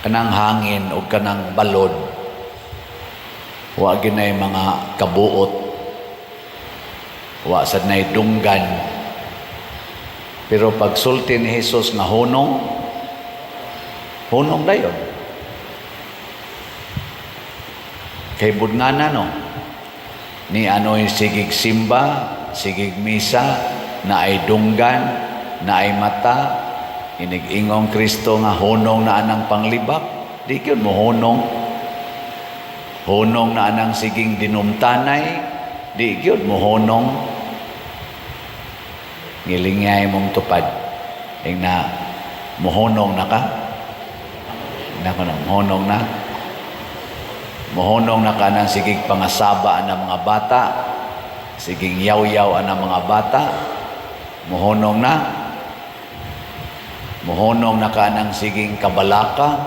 kanang hangin o kanang balod, wa ginay mga kabuot, wa sad nay dunggan. Pero pag sulti ni Jesus nga hunong dayon. Kay budngana no, ni ano'y sigig simba, sigig misa, na ay dunggan, na ay mata, inig-ingong Kristo nga hunong na anang panglibak, di yun mo hunong na anang siging dinumtanay, di yun mo hunong, ngilingay mong tupad, ing na mohonong na ka, mohonong na ka ng sigig pangasaba ng mga bata, siging yaw-yaw ang mga bata, mohonong na ka ng siging kabalaka,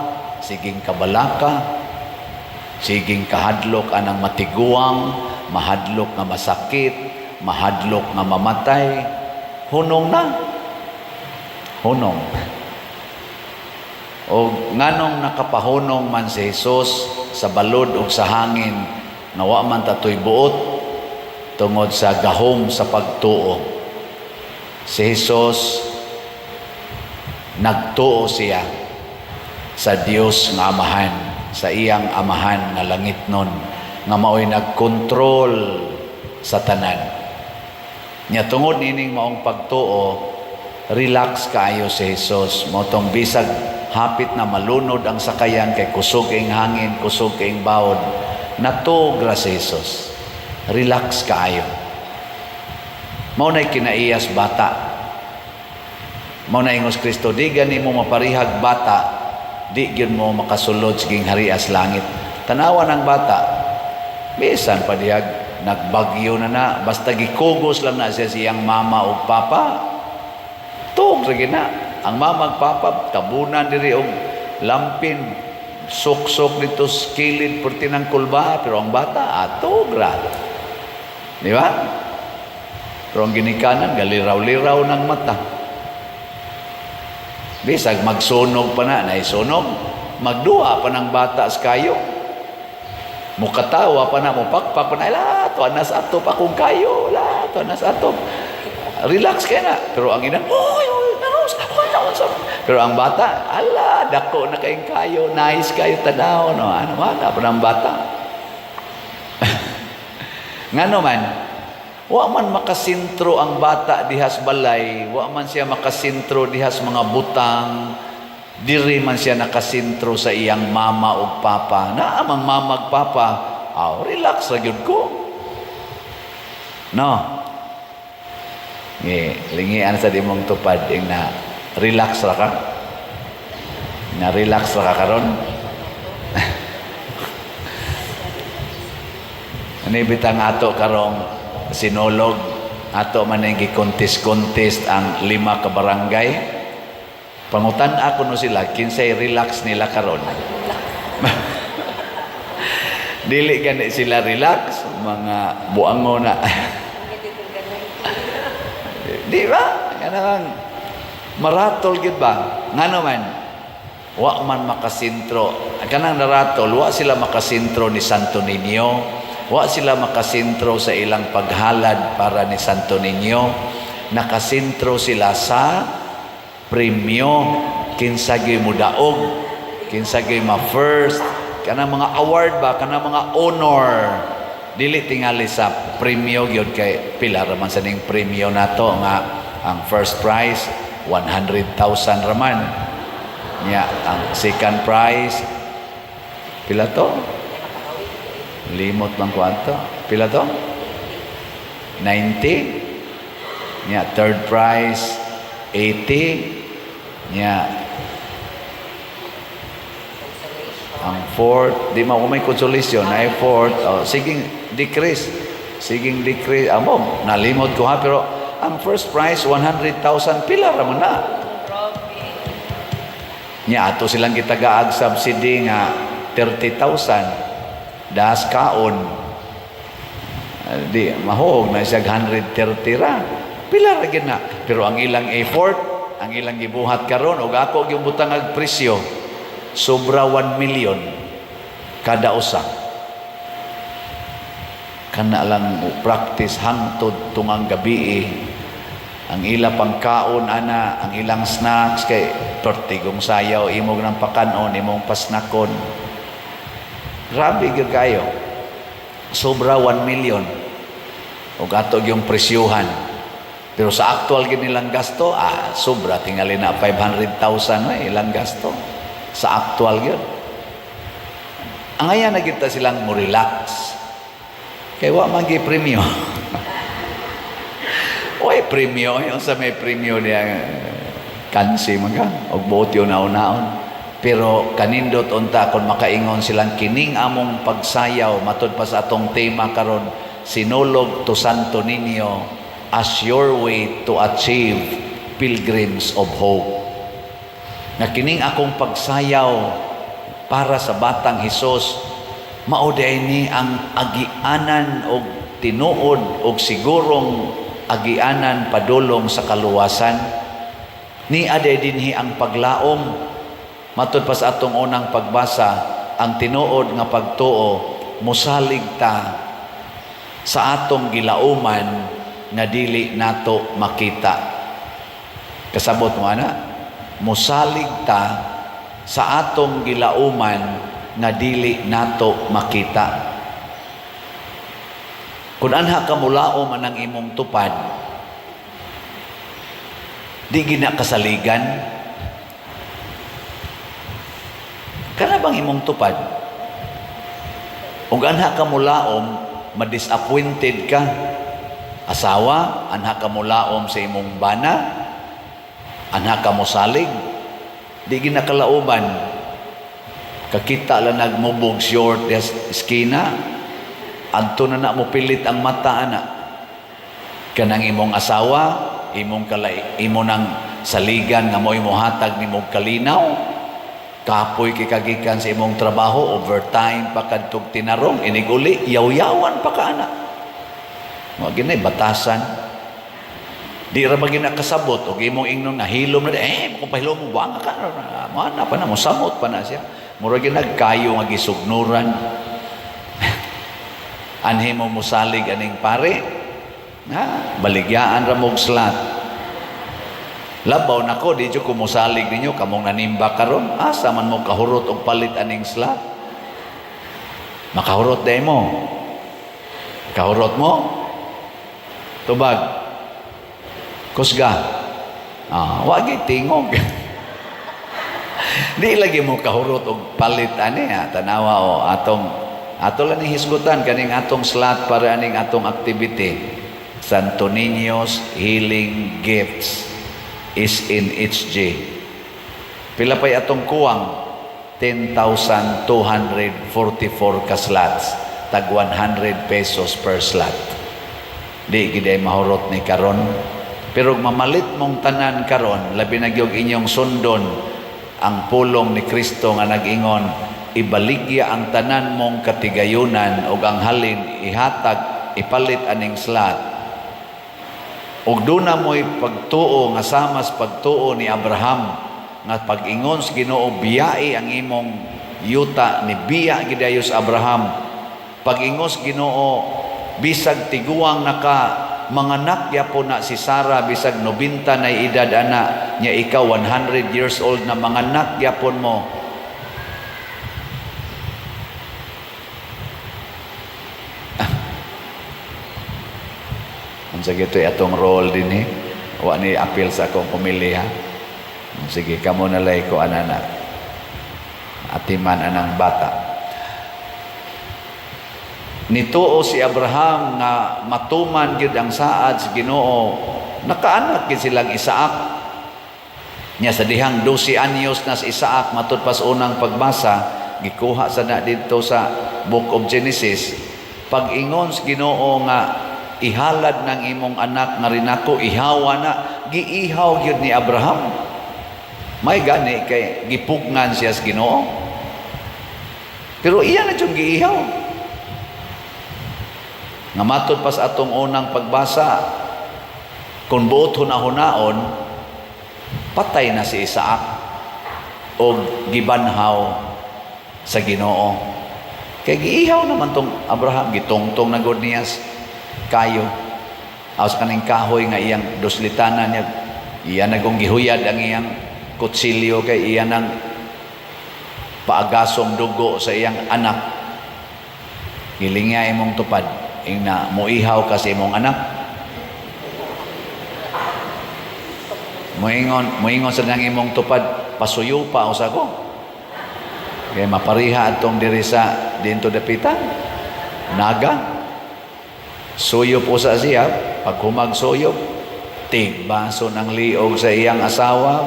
siging kahadlok anang matiguang, mahadlok nga masakit, mahadlok nga mamatay, hunong. O nganong nakapahunong man si Jesus sa balod o sa hangin, nawa man tatoy buot tungod sa gahom sa pagtuo. Si Jesus nagtuo siya sa Dios nga amahan, sa iyang amahan nga langitnon, nga mao'y nagkontrol sa tanan. Nya tungod nining maong pagtuo, relax kaayo si Jesus. Motong bisag hapit na malunod ang sakayan kay kusog ing hangin, kusog ing bawod, natugra si Jesus. Relax kaayo. Mao nay kinaiyas bata. Mao na ingos Kristo, di gani mo maparihag bata, di gyud mo makasulod siging harias langit. Tanawan ang bata, bisan pa diyag nagbagyo na, basta gikugos lang na siya siyang mama o papa, tuog lagi na. Ang mama ug papa, tabunan diri og lampin, sok-sok dito skilid perti ng kulba, pero ang bata, tuog ra. Di ba? Pero ang ginikanan, galiraw-liraw ng mata. Bisag magsunog pa na isunog, magduwa pa ng bata sa kayo. Mukatawa pa na, mupakpak pa na, to anas atop akong kayo, to anas atop. Relax kayo na. Pero ang ina, pero ang bata, dako na kayong kayo, nice kayo tanaw, no? Ano pa ng bata. Ngano man, wa man makasintro ang bata dihas balay, wa man siya makasintro dihas mga butang, diri man siya nakasintro sa iyang mama o papa. Naamang mama ug papa, relax ra gyud ko. No. Lingian sa dimong tupad ing na relax ra ka. Na relax ra ka karon. Ani bitang ato karong sinulog, ato man ang gi-contest ang 5 ka barangay. Pangutan ako no sila, kinsay relax nila karon. Dili gani sila relax, mga buango na. Di ba? Kanang maratol gid ba? Ngano man? Wa man makasintro. Kanang naratol, wa sila makasintro ni Santo Niño. Wa sila makasintro sa ilang paghalad para ni Santo Niño. Nakasintro sila sa premyo, kinsagay mo daog, kinsagay ma first, kanang mga award ba, kanang mga honor. Dili tingali sa premyo gyud kay pila raman sa ning premyo nato nga ang first prize 100,000 raman. Nya ang second prize pila to? Limot man kwanto. Pila to? 90. Nya third prize 80. Nya ang fourth, di mo may consolation, ay fourth, siging decrease, amo, nalimot ko ha, pero ang first prize, 100,000, pila raman na. Nya, ato silang gitagaag subsidy nga, 30,000, das kaon, di, mahog, na siya 130 ra, pila ra na, pero ang ilang effort, ang ilang gibuhat karon, o ako yung butang ag presyo, sobra 1 million kada usa. Kana lang practice hangtod tungang gabi. Ang ila pangkaon ana, ang ilang snacks kay pertigong sayaw, imong ng pakanon, imong pasnakon. Grabe gyud kayo. Sobra 1 million. Ug ato yung presyuhan. Pero sa actual gid nilang gasto, sobra tingali na 500,000 na ilang gasto. Sa actual gyud. Ang aya na gyud ta silang mo relax. Kay wa man gi premyo. Oy premyo, yung sa may premyo niya kansi mga og buot yun naon-naon. Pero kanindot unta kon makaingon silang kining among pagsayaw matud pa sa atong tema karon, sinulog to Santo Niño as your way to achieve pilgrims of hope. Na kining akong pagsayaw para sa batang Hesus mauday ni ang agianan og tinuod og sigurong agianan padulong sa kaluwasan. Ni aday dinhi ang paglaom matud pa sa atong unang pagbasa, ang tinuod nga pagtuo mosalig ta sa atong gilauman nga dili nato makita. Kasabot mo ana, mosalig ta sa atong gilauman nga dili nato makita. Kung anha ka mulaom anang imong tupad, di gina kasaligan. Kana bang imong tupad? Ug anha ka mulaom, madisappointed ka. Asawa, anha ka mulaom sa imong bana, anha ka mosalig, di gina kalauban. Kakita lang nagmubog short des eskina, adto na mo pilit ang mata ana. Kanang imong asawa, imong nang saligan nga mo'y mohatag nimong kalinaw, kapoy kikagikan sa imong trabaho, overtime pa kadtog tinarong, iniguli, yaw-yawan pa ka ana. Mga ginay, batasan. Di ra ba ginakasabot, o imong ingnon nga hilom na, kung pahilom mo, banga ka, mana pa na, mosamot pa na siya. Mura ginagkayo nga gisugnuran. Anhi mo musalig aning pare, baligyaan ra mong slat. Labaw nako, di ko musalig ninyo, kamong nanimba karon, asa man mo kahurot og palit aning slat. Makahurot day mo. Kahurot mo? Tubag. Kusga. Wagi tingog. Di lagi mo kahurot og palit ani tanawa o ato lang ni hisgutan kaning atong slot para aning atong activity. Santo Niño's Healing Gifts is in HG. Pila pay atong kuwang? 10,244 ka slots, tag 100 pesos per slot. Di giday mahurot ni karon. Pero mamalit mong tanan karon, labi na gyud inyong sundon ang pulong ni Kristo nga nag-ingon, ibaligya ang tanan mong katigayunan ug ang halin ihatag ipalit aning slot. Ug duna mo'y pagtuo nga samas pagtuo ni Abraham nga pag-ingon sa Ginoo biyai ang imong yuta ni biya gidayos Abraham. Pag-ingon sa Ginoo bisag tiguang naka manganak yapon na si Sarah bisag 90 na edad ana nya ikaw 100 years old na manganak yapon mo. Unsa gito atong role dinhi? Wa ni appeal sa akong pamilya. Sige kamo na lay ko anana. Atiman anang bata. Nituo si Abraham nga matuman gyud ang saad sa Ginoo, nakaanak gyud silang Isaac. Nya sa dihang 12 anyos na si Isaac matud pas unang pagbasa, gikuha sa na dito sa Book of Genesis. Pag-ingon sa Ginoo nga ihalad ng imong anak nga rinako ihawa na, giihaw gyud ni Abraham. May gani kay gipugnan siya sa Ginoo. Pero iya na jud giihaw. Nga matod pa sa atong unang pagbasa, kung buot huna-hunaon, patay na si Isaac. o gibanhaw sa Ginoo. Kay giihaw naman tong Abraham, gitungtong na gud niya kayo. Aos kaning kahoy nga iyang duslitanan niya, iya nagong gihuyad ang iyang kutsilyo kay iya nang paagasong dugo sa iyang anak. Gilinga imong tupad, ina muihaw kasi imong anak. Moingon sa nang imong tupad, pasuyo pa usa ko. Kaya mapariha atong diri sa dinto dapitan. Naga. Suyop usa siya, pag humag suyop, tigbaso ng liog sa iyang asawa.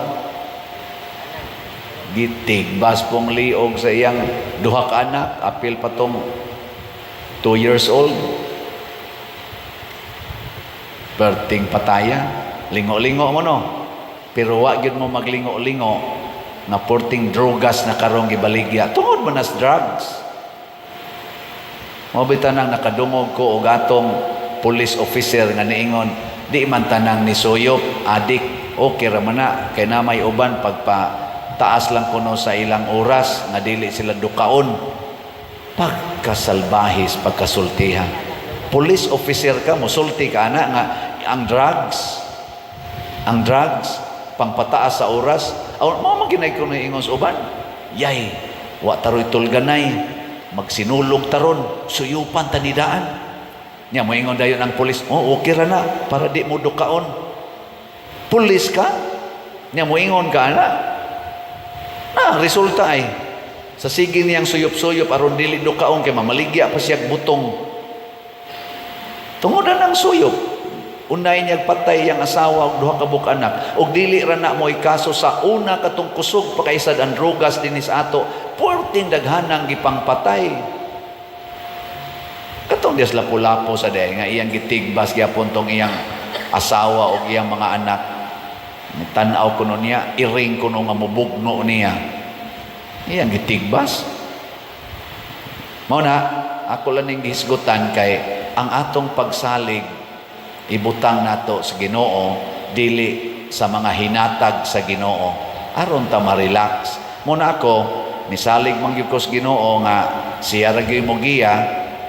Gitigbas pong liog sa iyang duha ka anak, apil pa tong 2 years old. Perting pataya, lingo-lingo mo no. Pero wa gyud mo maglingo-lingo na porting drogas na karong gibaligya tungod man as drugs. Mo bitanang nakadungog ko og atong police officer nga niingon di man tanang ni suyop adik, okay ra man na kay na may uban pagpa-taas lang kuno sa ilang oras nga dili sila dukaon. Pagkasalbahis, pagkasultihan. Police officer ka, musulti ka na nga ang drugs pangpataas sa oras. Mo maginay ko na ingon sa uban. Yay, wa taroy tulganay. Magsinulog taron, suyupan tanidaan. Nya mo ingon dayon ang pulis, okay ra na para di mo dukaon. Pulis ka? Nya mo ingon ka na. Resulta ay sa sige niyang suyop-suyop aron dili dukaon kay mamaligya pa siya butong. Tungodan ang suyop. Unay niya patay yang asawa ug duha ka buk anak ug dili ra na mo'y kaso sa una katong kusog pakaisad ang drogas dinis ato porting daghanang gipangpatay katong dias lapu-lapo sa day nga iyang gitigbas gyapon tong iyang asawa ug iyang mga anak. Tan-aw kuno niya iring kuno nga mubugno niya iyang gitigbas. Mao na ako lang ning gihisgutan kay ang atong pagsalig ibutang nato sa Ginoo dili sa mga hinatag sa Ginoo aron ta ma-relax. Muna ako misalig man gyud ko sa Ginoo nga siya ra gyud mo giya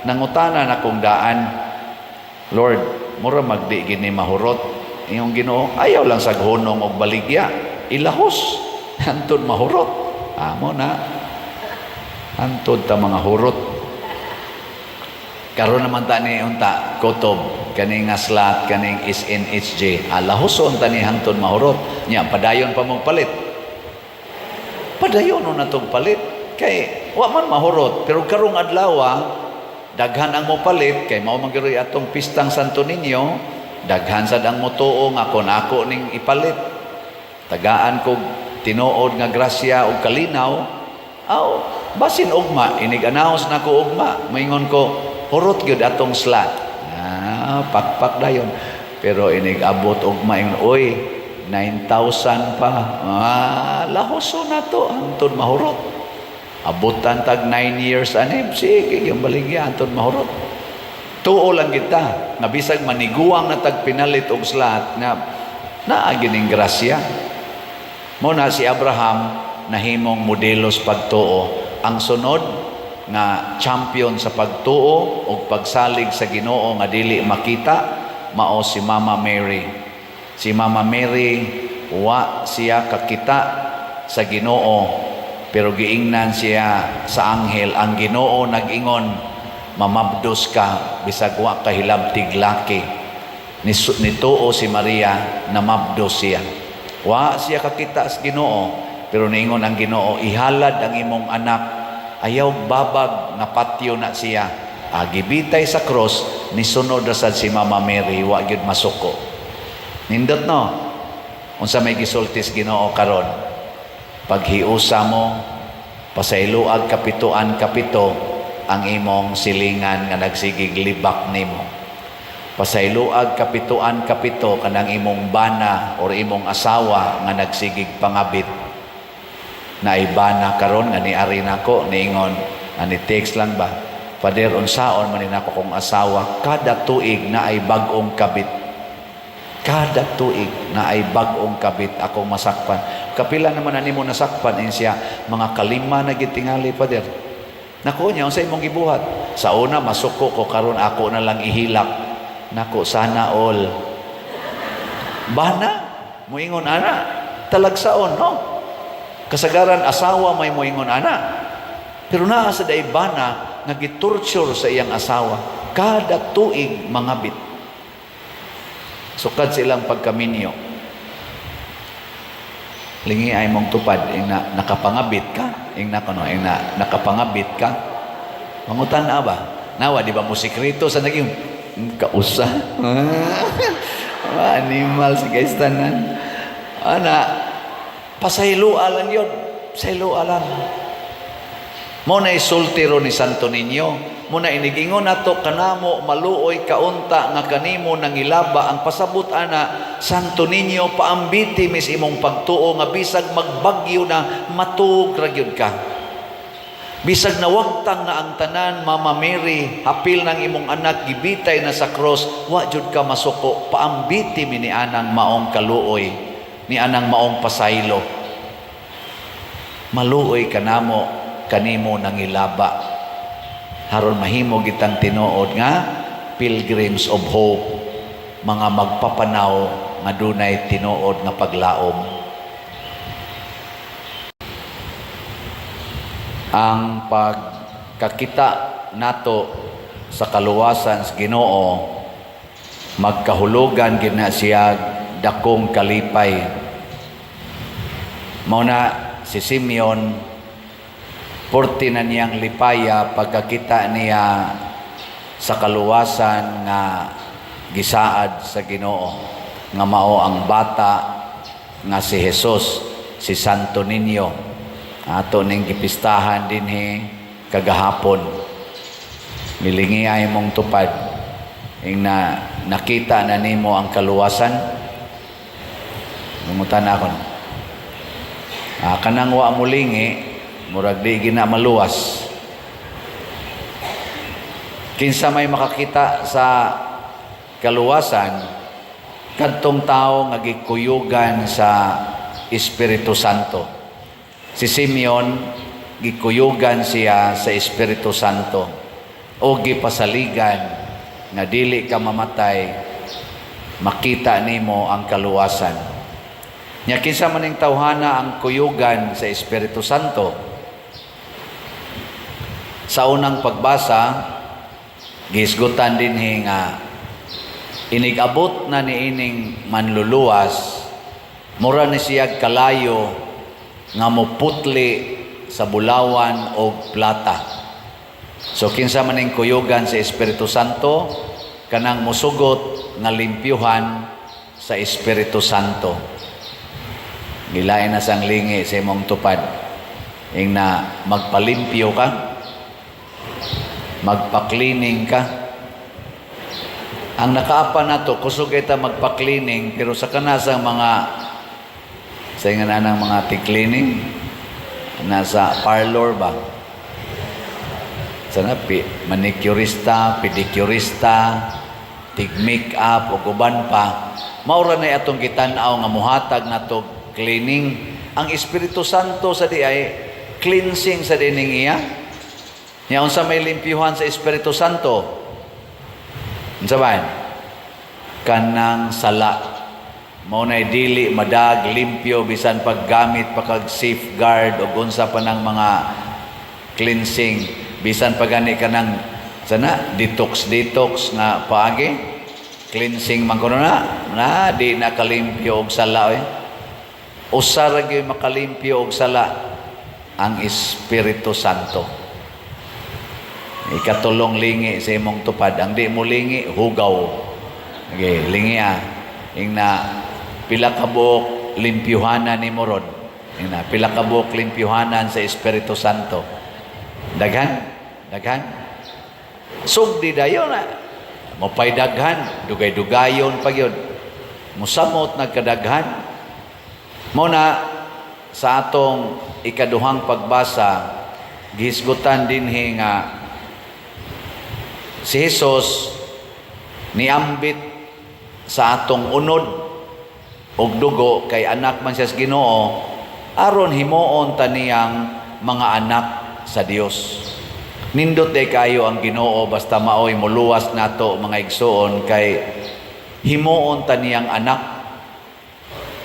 nangutanan akong daan. Lord, mura magdi gini mahurot iyong Ginoo, ayaw lang sa hunong og baligya ilahos hantod mahurot. Amo na hantod ta mga hurot. Karon naman ta ni unta kutob kaning aslat kaning SNHJ alahoson tani hangtod mahurot nya padayon pa mong palit. Padayon na tong palit kay wa man mahurot pero karong adlaw daghan ang mo palit kay mao magiroy atong pistang Santo Niño daghan sad ang motuo nga kon ako ning ipalit tagaan kog tinuod nga grasya ug kalinaw basin ugma inig announce na ko ugma maingon ko hurot gyud atong slot. Pakpak dayon. Pero inig abot ugma ingon, oy, 9,000 pa. Lahoso na to hangtod mahurot. Abutan tag 9 years anim, sige yung baligya hangtod mahurot. Tuo lang kita, nga bisag maniguang na tag pinalit og slot nga naagining grasya. Mo na si Abraham nahimong modelos pagtuo. Ang sunod nga champion sa pagtuo o pagsalig sa Ginoo nga dili makita mao si Mama Mary. Si Mama Mary wa siya kakita sa Ginoo pero giingnan siya sa anghel. Ang Ginoo nag-ingon, mamabdos ka bisag wa ka hilabtig laki. Nituo si Maria na mabdos siya. Wa siya kakita sa Ginoo pero niingon ang Ginoo, ihalad ang imong anak. Ayaw babag nga patio na siya. Gibitay sa cross, nisunod na sad si Mama Mary, wa gyud masuko. Nindot no? Unsa may gisultis Ginoo karon? Paghiusa mo, pasayloag kapituan kapito ang imong silingan nga nagsigig libak nimo. Pasayloag kapituan kapito kanang imong bana or imong asawa nga nagsigig pangabit. Na ibana karon nga niari nako niingon ani text lang ba Pader unsaon man nako kong asawa kada tuig na ay bagong kabit, kada tuig na ay bagong kabit akong masakpan Kapila naman ani mo nasakpan in siya, mga kalima na gitingali Father. Nako niya unsa imong gibuhat? Sa una masuko ko karon ako na lang ihilak. Nako sana all. Bana moingon ana talagsaon no. Kasagaran asawa may moingon ana. Pero naa sa day bana nga gitorture sa iyang asawa kada tuig mangabit. Sukad silang pagkaminyo. Lingi ay mong tupad ing nakapangabit ka, ing nakapangabit ka. Mangutan na ba? Nawa di ba mo sekreto sa naging kausa? Animal si guys tanan. Ana pasayloa lang yun. Sayloa lang. Mo na isultiro ni Santo Niño. Mo na inigingon nato kanamo maluoy kaunta nga kanimo nangilaba ang pasabot ana Santo Niño paambiti mis imong pagtuo nga bisag magbagyo na matuog ra gyud ka. Bisag nawagtang nga ang tanan Mama Mary hapil ng imong anak gibitay na sa cross wa jud ka masuko paambiti mi ni anang maong kaluoy ni anang maong pasaylo. Maluoy kanamo kanimo nangilaba. Haron mahimo gitang tinuod nga pilgrims of hope, mga magpapanaw nga dunay tinuod nga paglaom. Ang pagkakita nato sa kaluwasan sa Ginoo magkahulugan gid na siya dakong kalipay. Mao na si Simeon 40 na niyang lipaya pagkakita niya sa kaluwasan nga gisaad sa Ginoo nga mao ang bata nga si Jesus, si Santo Niño. Ato ning gipistahan dinhi kagahapon. Milingi ay mong tupad ing nakita na nimo ang kaluwasan. Numutan ako. Kanang wa mulingi murag di gina maluwas. Kinsa may makakita sa kaluwasan kadtong tao nga gikuyugan sa Espiritu Santo. Si Simeon gikuyugan siya sa Espiritu Santo o gipasaligan nga dili ka mamatay makita nimo ang kaluwasan. Nya kinsa man ning tawhana ang kuyugan sa Espiritu Santo? Sa unang pagbasa, gisgutan din nga inigabot na ni ining manluluwas, mura ni siya kalayo nga muputli sa bulawan o plata. So kinsa man ning kuyugan sa Espiritu Santo, kanang musugot nga limpyuhan sa Espiritu Santo. Gilain na sang lingi sa imong tupad, ing na magpalimpyo ka, magpa-cleaning ka. Ang nakaapa na to, kusog kita magpa-cleaning, pero sa kanasang mga sa nga ng mga tig-cleaning, nasa parlor ba? Sana manicurista, pedicurista, tig-make-up, o guban pa. Maura na atong kitanaw nga muhatag na to cleaning. Ang Espiritu Santo sa di ay cleansing sa dining iya. Nya unsa may limpyuhan sa Espiritu Santo? Unsa ba? Kanang sala. Mao nay dili madag limpyo bisan paggamit pa kag safeguard o unsa pa ng mga cleansing bisan pagani kanang sana detox nga paagi cleansing man kuno na di nakalimpyo og sala usa ra gyud makalimpyo og sala ang Espiritu Santo. Ikatulong lingi sa imong tupad. Ang di mo lingi, hugaw. Okay, lingi ing na pila ka buok limpyuhanan ni Morod. Ing na pila ka buok limpyuhanan sa Espiritu Santo. Daghan. Sugdi dayon na. Mopay daghan, dugay-dugayon pag yun. Musamot nagkadaghan. Muna sa atong ikaduhang pagbasa, gihisgutan din nga si Jesus niambit sa atong unod og dugo kay anak man siya sa Ginoo aron himuon ta niyang mga anak sa Dios. Nindot day kayo ang Ginoo basta maoy muluwas nato mga igsoon kay himuon ta niyang anak.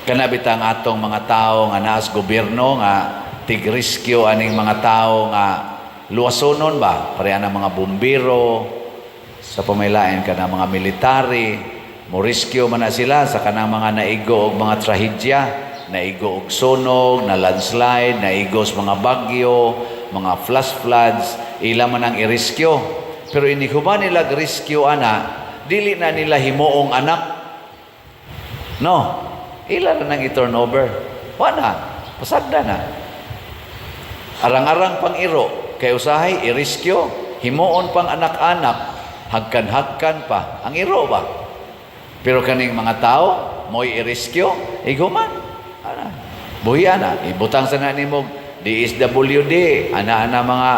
Kanabitang atong mga tao nga naas gobyerno nga tigriskyo aning mga tao nga luwasonon ba pareha ng mga bumbiro sa pamailain kana mga military mo riskyo man na sila sa kanang mga naigo og mga trahedya, naigo og sunog, na landslide, naigo sa mga bagyo, mga flash floods, ila man ang iriskyo. Pero inihuman nila riskyo ana, dili na nila himuong anak. No, ila na nang i-turnover. Wala, pasagda na. Arang-arang pang iro, kay usahay iriskyo, himuon pang anak-anak, hagkan-hagkan pa. Ang iro ba? Pero kaning mga tao, mo'y iriskyo, iguman. Ana, buhi ana, ibutang sa nanimog, DSWD, ana-ana mga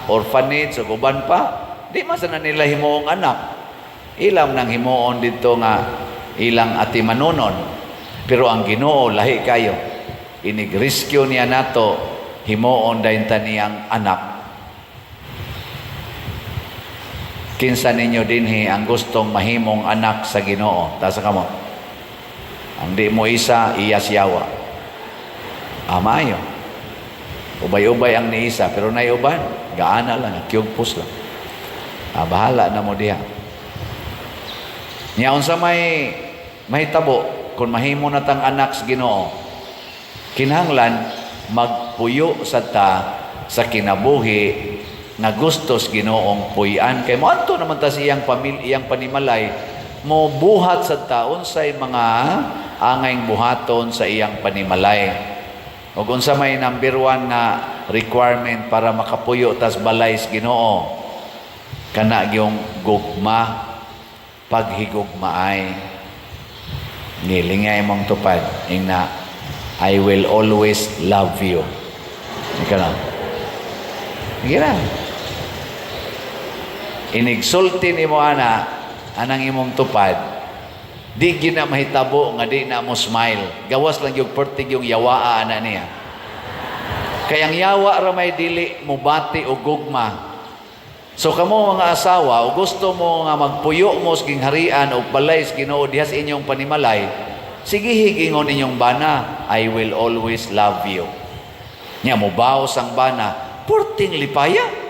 orphanage, o uban pa. Di man sa nila himuong anak. Ilam nang himuon dito nga, ilang atimanunon. Pero ang Ginoo, lahi kayo. Inigriskyo niya nato, himuon dahin taniyang anak. Kinsa ninyo dinhi ang gustong mahimong anak sa Ginoo? Tasa kamo. Ang di mo isa, iyas yawa. Amayo. Ubay-ubay ang ni isa, pero naiuban, gaana lang, kyugpos lang. Bahala na mo diha. Nya unsa may mahitabo kung mahimo na tang anak sa Ginoo. Kinahanglan magpuyo sa ta sa kinabuhi na gustos Ginoong puy-an kay moadto naman ta siyang iyang panimalay mo buhat sa taon sa mga angayng buhaton sa iyang panimalay. Ug unsa may number 1 nga requirement para makapuyo tas balay sa Ginoo, kana yung gugma, paghigugmaay. Ngilingay mong tupad ingna I will always love you. Ika na. Ika na. Inigsulti ni mo ana anang imong tupad, di gina mahitabo nga di na mo smile. Gawas lang yung pertig yung yawaa ana niya. Kayang yawa ra may dili mo bati o gugma. So kamo mga asawa, o gusto mo nga magpuyo mo sa gingharian o balay sa Ginoo diha sa inyong panimalay, sige higingon inyong bana, I will always love you. Nya mo baos ang bana, porting lipaya.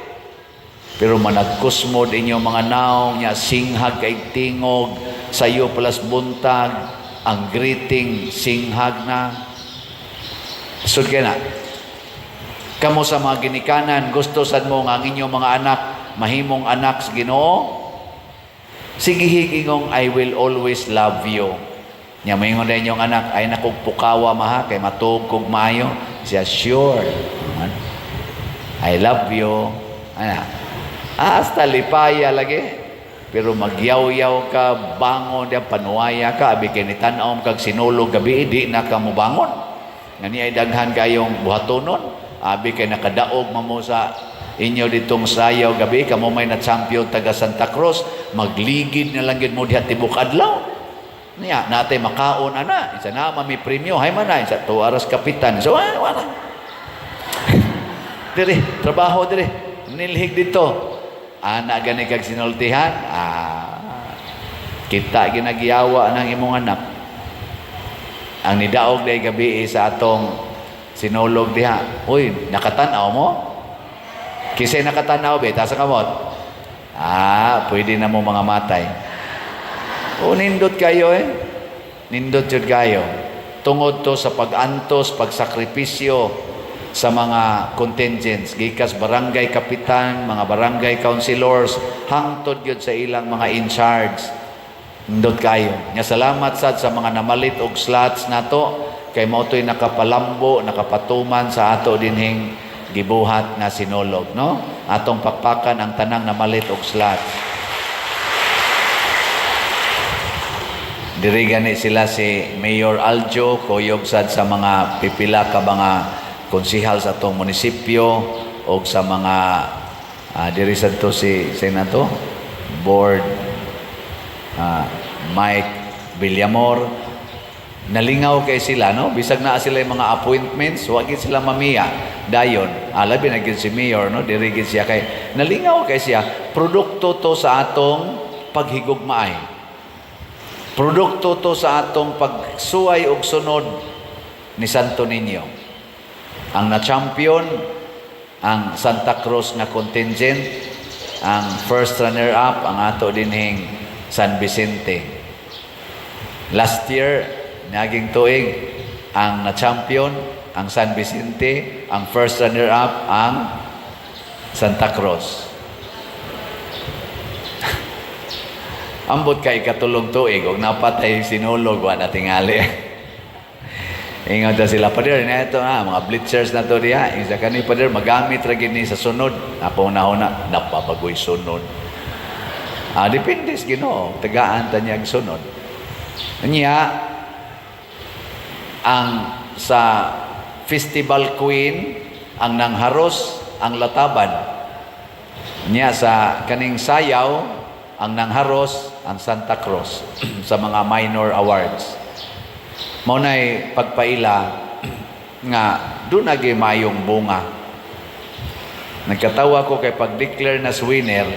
Pero managkusmod inyong mga naong nya singhag kay tingog, sayo plus buntag, ang greeting singhag na. Sud kay na. Kamo sa mga ginikanan, gusto sad mo nga ang inyong mga anak mahimong anak sa Ginoo, sige higingong I will always love you. Nya moingon din yung anak, ay nakugpukawa maha kay matug kog maayo. Siya sure. I love you. Ana. Hasta lipaya lagi. Pero magyaw-yaw ka, bangon diyan panuwaya ka, abi kay nitanaw kag sinulog gabi, di na ka mo bangon. Ngani ay daghan kayong buhatonon, abi kay nakadaog mamo sa inyo ditong sayaw gabi, kamo may na champion taga Santa Cruz, magligid na lang gid mo diha tibok adlaw. Niya natay makaon ana, isa na mami premyo, hay man na isa 2 oras kapitan. So wala. Dire, trabaho dire. Nilhig dito. Ana gani kag sinultihan. Kita ginagiyawa ng imong anak. Ang nidaog day gabi sa atong sinulog diha. Uy, nakatanaw mo? Kisay nakatanaw be, tasa kamot. Pwede na mo mga matay. Nindot kayo Nindot yun kayo. Tungod to sa pag-antos, pagsakripisyo sa mga contingents. Gikas barangay kapitan, mga barangay councilors, hangtod yun sa ilang mga in charge. Nindot kayo. Nga salamat sad sa mga namalit og slots nato kay mo to'y nakapalambo, nakapatuman sa ato dinhing gibuhat nga sinulog, no? Atong pakpakan ang tanang namalit og slots. Diri gani sila si Mayor Aljo, kuyog sad sa mga pipila ka mga konsihal sa atong munisipyo o sa mga diri sad to si Senato Board Mike Villamor, Nalingaw kay sila, no? Bisag na sila yung mga appointments, wag gid sila mamiya. Dayon, labi na gid si mayor, no? Dirigid siya kay nalingaw kay siya. Produkto to sa atong paghigugmaay. Produkto to sa atong pagsuway og sunod ni Santo Niño. Ang na-champion, ang Santa Cruz nga contingent, ang first runner-up, ang ato dinhing San Vicente. Last year, naging tuig, ang na-champion, ang San Vicente, ang first runner-up, ang Santa Cruz. Ambot kay katulong tuig, og napatay sinulog, wala tingali. Ingat na sila, Pader, na ito mga blitzers na to diya. Isa ka ni Pader, magamit rin ni sa sunod. Ako na napapagoy sunod. Depende sa Ginoo, tagaan ta niya sunod. Niya, ang sa Festival Queen, ang nangharos, ang lataban. Niya sa kaning sayaw, ang nangharos, ang Santa Cruz sa mga minor awards. Maunay pagpaila nga doon nagi mayong bunga. Nagkatawa ko kay pag-declare na winner,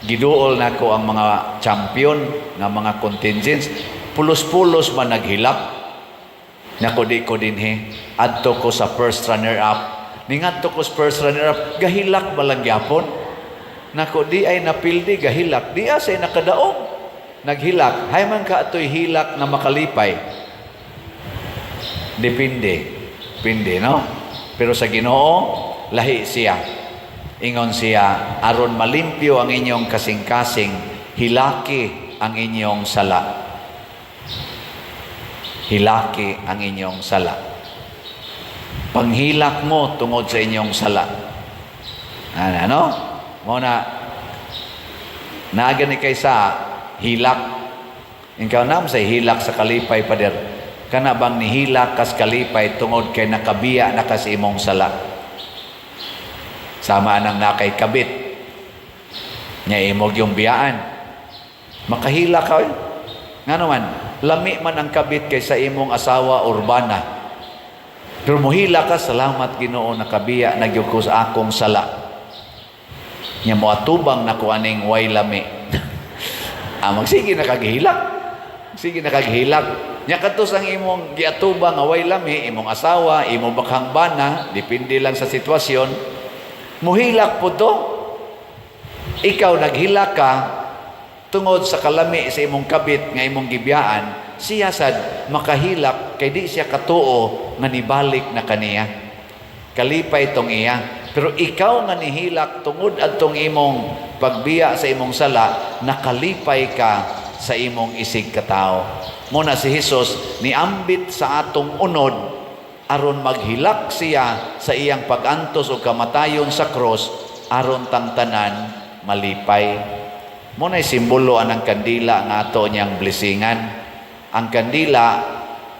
giduol na ko ang mga champion nga mga contingents, pulos-pulos man naghilap. Nako di ko dinhi adto ko sa first runner up. Ningadto ko sa first runner up, gahilak balang gyapon. Nako di ay napildi gahilak, di ay nakadaog. Naghilak, hay man ka atoy hilak na makalipay. Depende, no? Pero sa Ginoo, lahi siya. Ingon siya, aron malimpyo ang inyong kasing-kasing, hilaki ang inyong sala. Hilaki ang inyong sala. Panghilak mo tungod sa inyong sala. Ano? Muna, naaga ni kaysa hilak. Ikaw nam sa hilak sa kalipay, Pader. Kana bang nihilak kas kalipay tungod kay nakabiya na kas imong sala. Sama nang nakay kabit. Nya imog yung biyaan. Makahilak ka. Nga naman, lami man ang kabit kaysa imong asawa urbana. Pero muhila ka, salamat Ginoo nakabiya nagyud ko sa akong sala. Nya mo atubang na ko aning way lami. Magsige na kaghilak. Sige na kaghilak. Nya katos ang imong giatubang nga way lami, imong asawa, imong bakhang bana, depende lang sa sitwasyon. Muhilak po to. Ikaw naghilak ka tungod sa kalami sa imong kabit nga imong gibiyaan, siya sad makahilak kay di siya katuo nga nibalik na kaniya. Kalipay tong iya. Pero ikaw nga nihilak tungod adtong imong pagbiya sa imong sala, nakalipay ka sa imong isig katao. Muna si Jesus niambit sa atong unod aron maghilak siya sa iyang pagantos o kamatayon sa cross aron tang tanan malipay. Muna'y simbolo anang kandila nga ato niyang blessingan. Ang kandila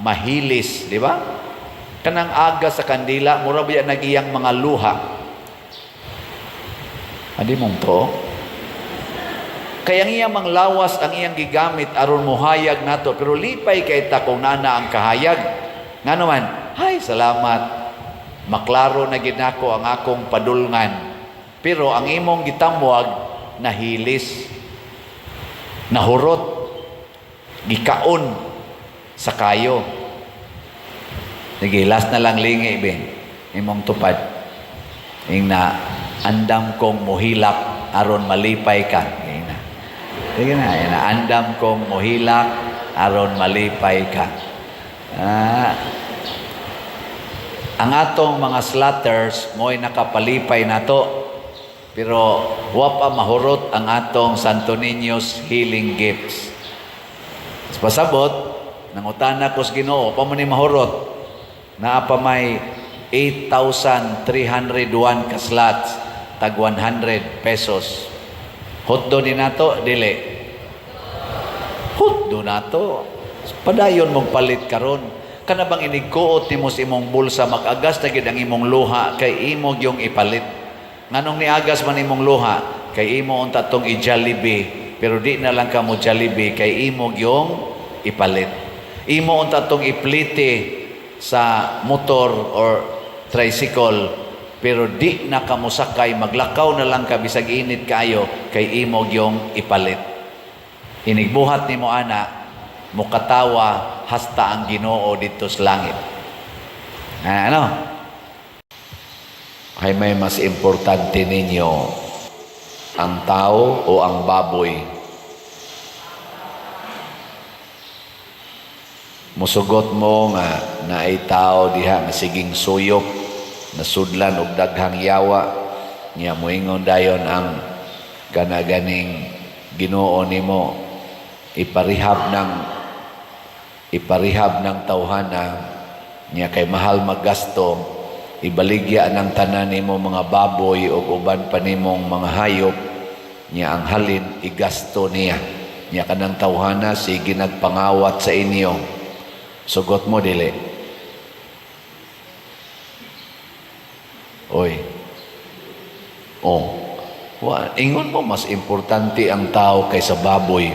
mahilis, di ba? Kanang aga sa kandila, mura ba nag-iyang mga luha? Adi mong to? Kaya ang iyang manglawas ang iyang gigamit aron muhayag nato, pero lipay kay ta kung nana ang kahayag. Nga naman, hay, salamat. Maklaro na ginako ang akong padulngan. Pero ang imong gitamwag, nahilis. Nahurot, gikaon sa kayo. Sige, last na lang lingi, Ben. Imong tupad. Ing na, andam kong muhilak aron malipay ka. Sige na, andam kong muhilak aron malipay ka. Ang atong mga slaughters, mo'y nakapalipay na to. Pero wa pa mahurot ang atong Santo Niño's healing gifts. Pasabot, nangutana ko sa Ginoo, pa mo ni mahurot? Naa pa may 8,301 ka slots, tag 100 pesos. Hotdo ni nato, dili. Hotdo nato. Padayon mong palit karon. Kana bang inigkuot nimo sa imong bulsa, mag-agas na gid ang imong luha kay imong yung ipalit. Nganong niagas man imong luha kay imo unta tong i-Jollibee, pero di na lang ka mo Jollibee kay imo yung ipalit. Imo unta tong iplite sa motor or tricycle, pero di na ka mosakay, maglakaw na lang ka bisag init kayo, kay imo yung ipalit. Inigbuhat nimo ana, mukatawa hasta ang Ginoo dito sa langit. Ano? Ay may mas importante ninyo, ang tao o ang baboy? Musugot mo nga naay tao diha nga siging suyop, nasudlan og daghang yawa, niya moingon dayon ang kanaganing Ginoo nimo iparihab ng tawhana niya, kay mahal maggasto, ibaligya ng tanan nimo mga baboy o uban pa nimong mga hayop, niya ang halin igasto niya kanang tawhana, sige nagpangawat sa inyo. Sugot mo dili. Oy. Ingon mo mas importante ang tao kaysa baboy.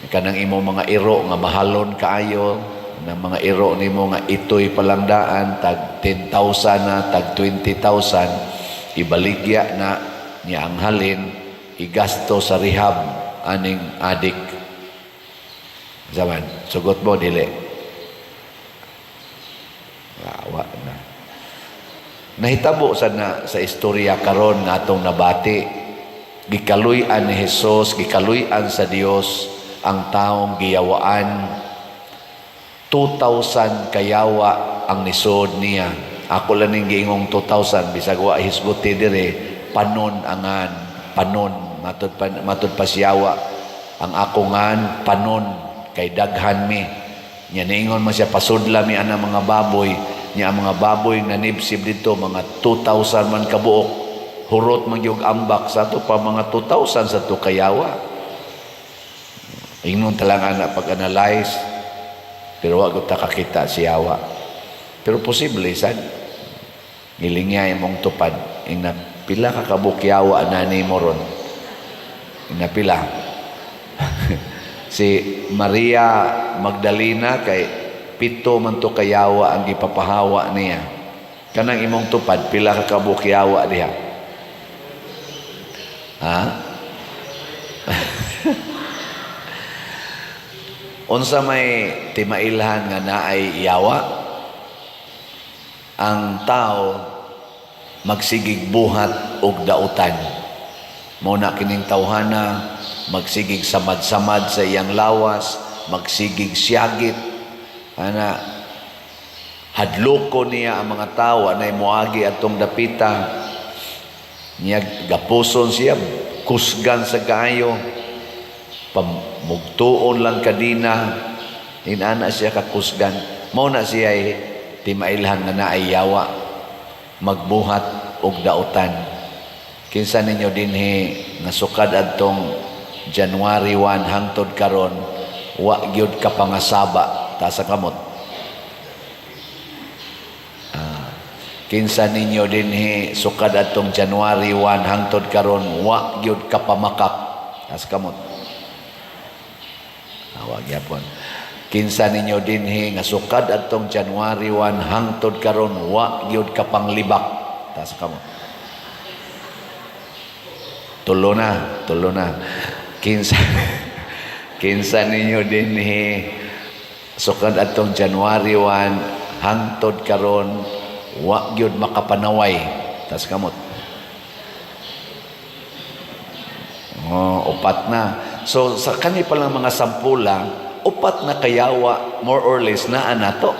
Kanang imo mga iro nga mahalon kaayo, na mga iro nimo nga itoy palangdaan tag 10,000 na, tag 20,000, ibaligya na niya ang halin igasto sa rehab aning adik. Zaman, sugot mo dili. Awa na. Nahitabo sa istorya karon nga atong nabati. Gikaluy-an ni Hesus, gikaluy-an sa Dios ang taong giyawaan. 2,000 kayawa ang nisod niya. Ako lang ning giingong 2,000 bisag wa hisguti dire, panon angan, panon matud pa siyawa. Ang ako ngan panon kay daghan mi. Nya niingon man siya pasudla mi ana mga baboy, nya ang mga baboy nanibsib dito mga 2,000 man kabuok, hurot man yung ambak sa to pa mga 2,000 sa to kayawa. Ingnon talang ana pag-analyze, pero wag ta kakita siyawa. Pero posible sad ngilingya imong tupad ina pila ka kabukyawa nani mo ron, ina pila. Si Maria Magdalena kay 7 man to kayawa ang gipapahawa niya. Kanang imong tupad pila ka kabukyawa diha? Ha? Unsa may timailhan nga naay yawa? Ang tao magsigig buhat og dautan. Muna kining tawhana magsigig samad-samad sa iyang lawas, magsigig siyagit, ana hadloko niya ang mga tao na moagi atong dapita, niya gapuson siya, kusgan sa kaayo, pamugtuon lang kadina, inana siya kakusgan. Mao na siya timailhan na naay yawa, magbuhat og dautan. Kinsa ninyo dinhi nasukad adtong January 1 hangtod karon wa gyud ka pangasaba ta sa kamot. Kinsa ninyo dinhi sukad atong January 1 hangtod karon wa gyud ka pamakak ta sa kamot. Wa gyapon. Kinsa ninyo dinhi nga sukad atong January 1 hangtod karon wa gyud ka panglibak ta sa kamot. Tulo na. Kinsa ninyo dinhi sukad atong January 1 hangtod karon wa gyud makapanaway tas kamot. Upat na. So sa kani pa lang mga sampula, upat na kayawa more or less naa nato.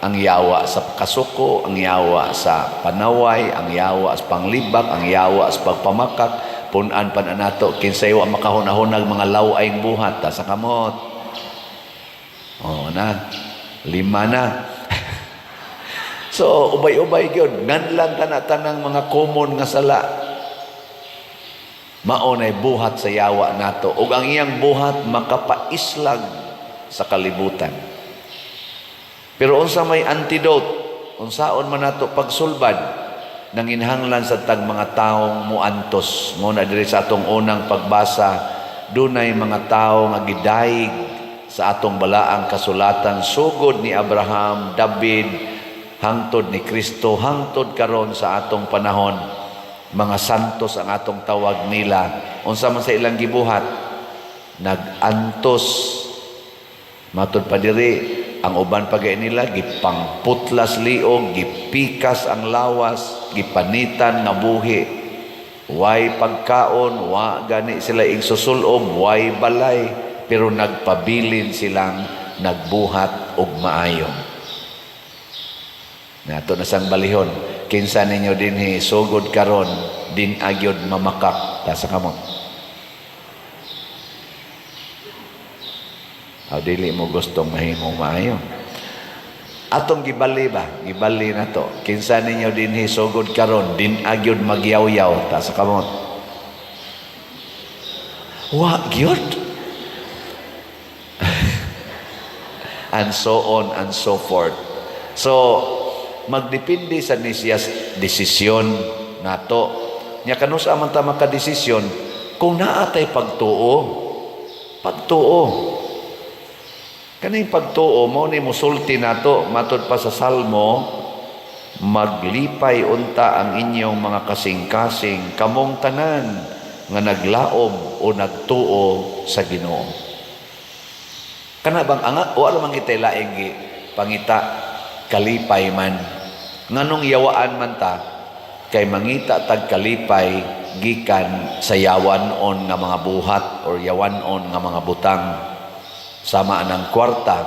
Ang yawa sa kasuko, ang yawa sa panaway, ang yawa sa panglibak, ang yawa sa pagpamakak, punan pa na nato kinsay wa makahunahunag mga lawaing buhat ta sa kamot. Na 5 na. So ubay-ubay gyud nganlan tanang mga common nga sala. Mao nay buhat sa yawa nato ug ang iyang buhat makapaislag sa kalibutan. Pero unsa may antidote, unsaon man nato pagsulbad nanginhanglan sa tag mga taong muantos. Mo na diri sa atong unang pagbasa, dunay mga tao nga gidayeg sa atong balaang kasulatan sugod ni Abraham, David, hangtod ni Kristo, hangtod karon sa atong panahon. Mga santos ang atong tawag nila. Unsa man sa ilang gibuhat, nag-antos. Matod pa diri, ang uban pagay nila gipangputlas liog, gipikas ang lawas, gipanitan nga buhi. Way pagkaon, wa gani sila igsusulob, way balay, pero nagpabilin silang nagbuhat og maayo. Nato na sang balihon, kinsa ninyo dinhi sugod karon din agyod mamakak ta sa kamot. Aw dili mo gustong mahimong maayo. Atong gibali ba? Gibali na to. Kinsa ninyo dinhi sugod karon din agyod magyaw-yaw ta sa kamot. Wa gyud. And so on and so forth. So magdepende sa nisiyas desisyon nato. Nya kanusa man ta makadesisyon kung naatay pagtuo. Pagtuo. Kaning pagtuo mo ni musulti nato matod pa sa Salmo, maglipay unta ang inyong mga kasing-kasing kamong tanan nga naglaom o nagtuo sa Ginoo. Kana bang wala man kitay laing pangita kalipay man. Nganong yawaan man ta kay mangita tag kalipay gikan sa yawanon nga mga buhat or yawanon nga mga butang. Sama anang kwarta,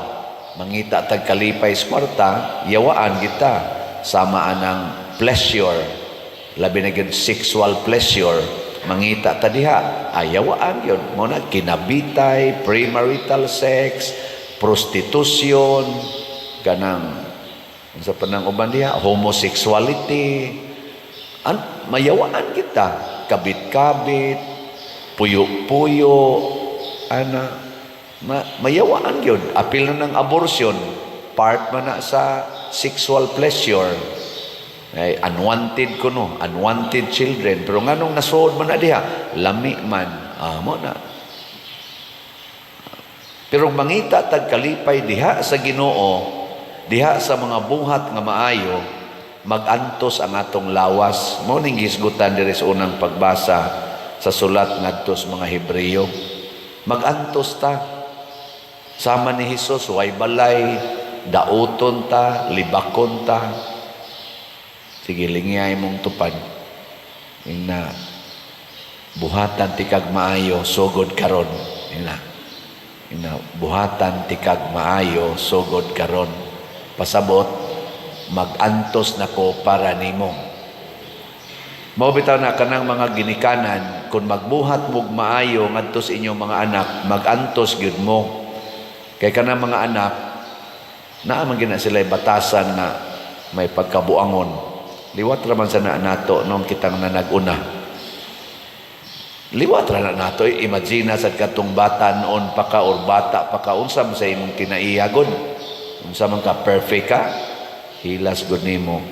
mangita tag kalipay sa kwarta, yawaan kita. Sama anang pleasure, labi na gyud sexual pleasure, mangita ta diha, yawaan yun. Muna kinabitay, premarital sex, prostitution, kanang sa panang uban diha, homosexuality, mayawaan kita, kabit-kabit, puyo-puyo, mayawaan yun. Apil na ng abortion, part man na sa sexual pleasure. Ay, unwanted ko no, unwanted children. Pero nga nung nasuod man na diha, lami man, mo na. Pero mangita tag kalipay diha sa Ginoo, diha sa mga buhat nga maayo, magantos ang atong lawas. Mo ning gisgutan diri sa unang pagbasa sa sulat ngadto sa mga Hebreyo. Magantos ta. Sama ni Jesus, way balay, dauton ta, libakon ta. Sige, lingyay mong tupad. Ina, buhatan tikag maayo, sugod karon. Ina, buhatan tikag maayo, sugod karon. Pasabot, magantos na ko para nimo. Mao bitaw na kanang mga ginikanan, kung magbuhat mog maayo ngadto sa inyong mga anak, magantos gyud mo. Kaya ka na mga anak, naaman gina sila batasan na may pagkabuangon. Liwat raman sa nato nung kitang na nag-una. Liwat raman nato, imagine sa katong bata noon pa ka or bata pa ka, unsam sa imong kinaiyagon. Unsam man ka, perfect ka, hilas good nimo.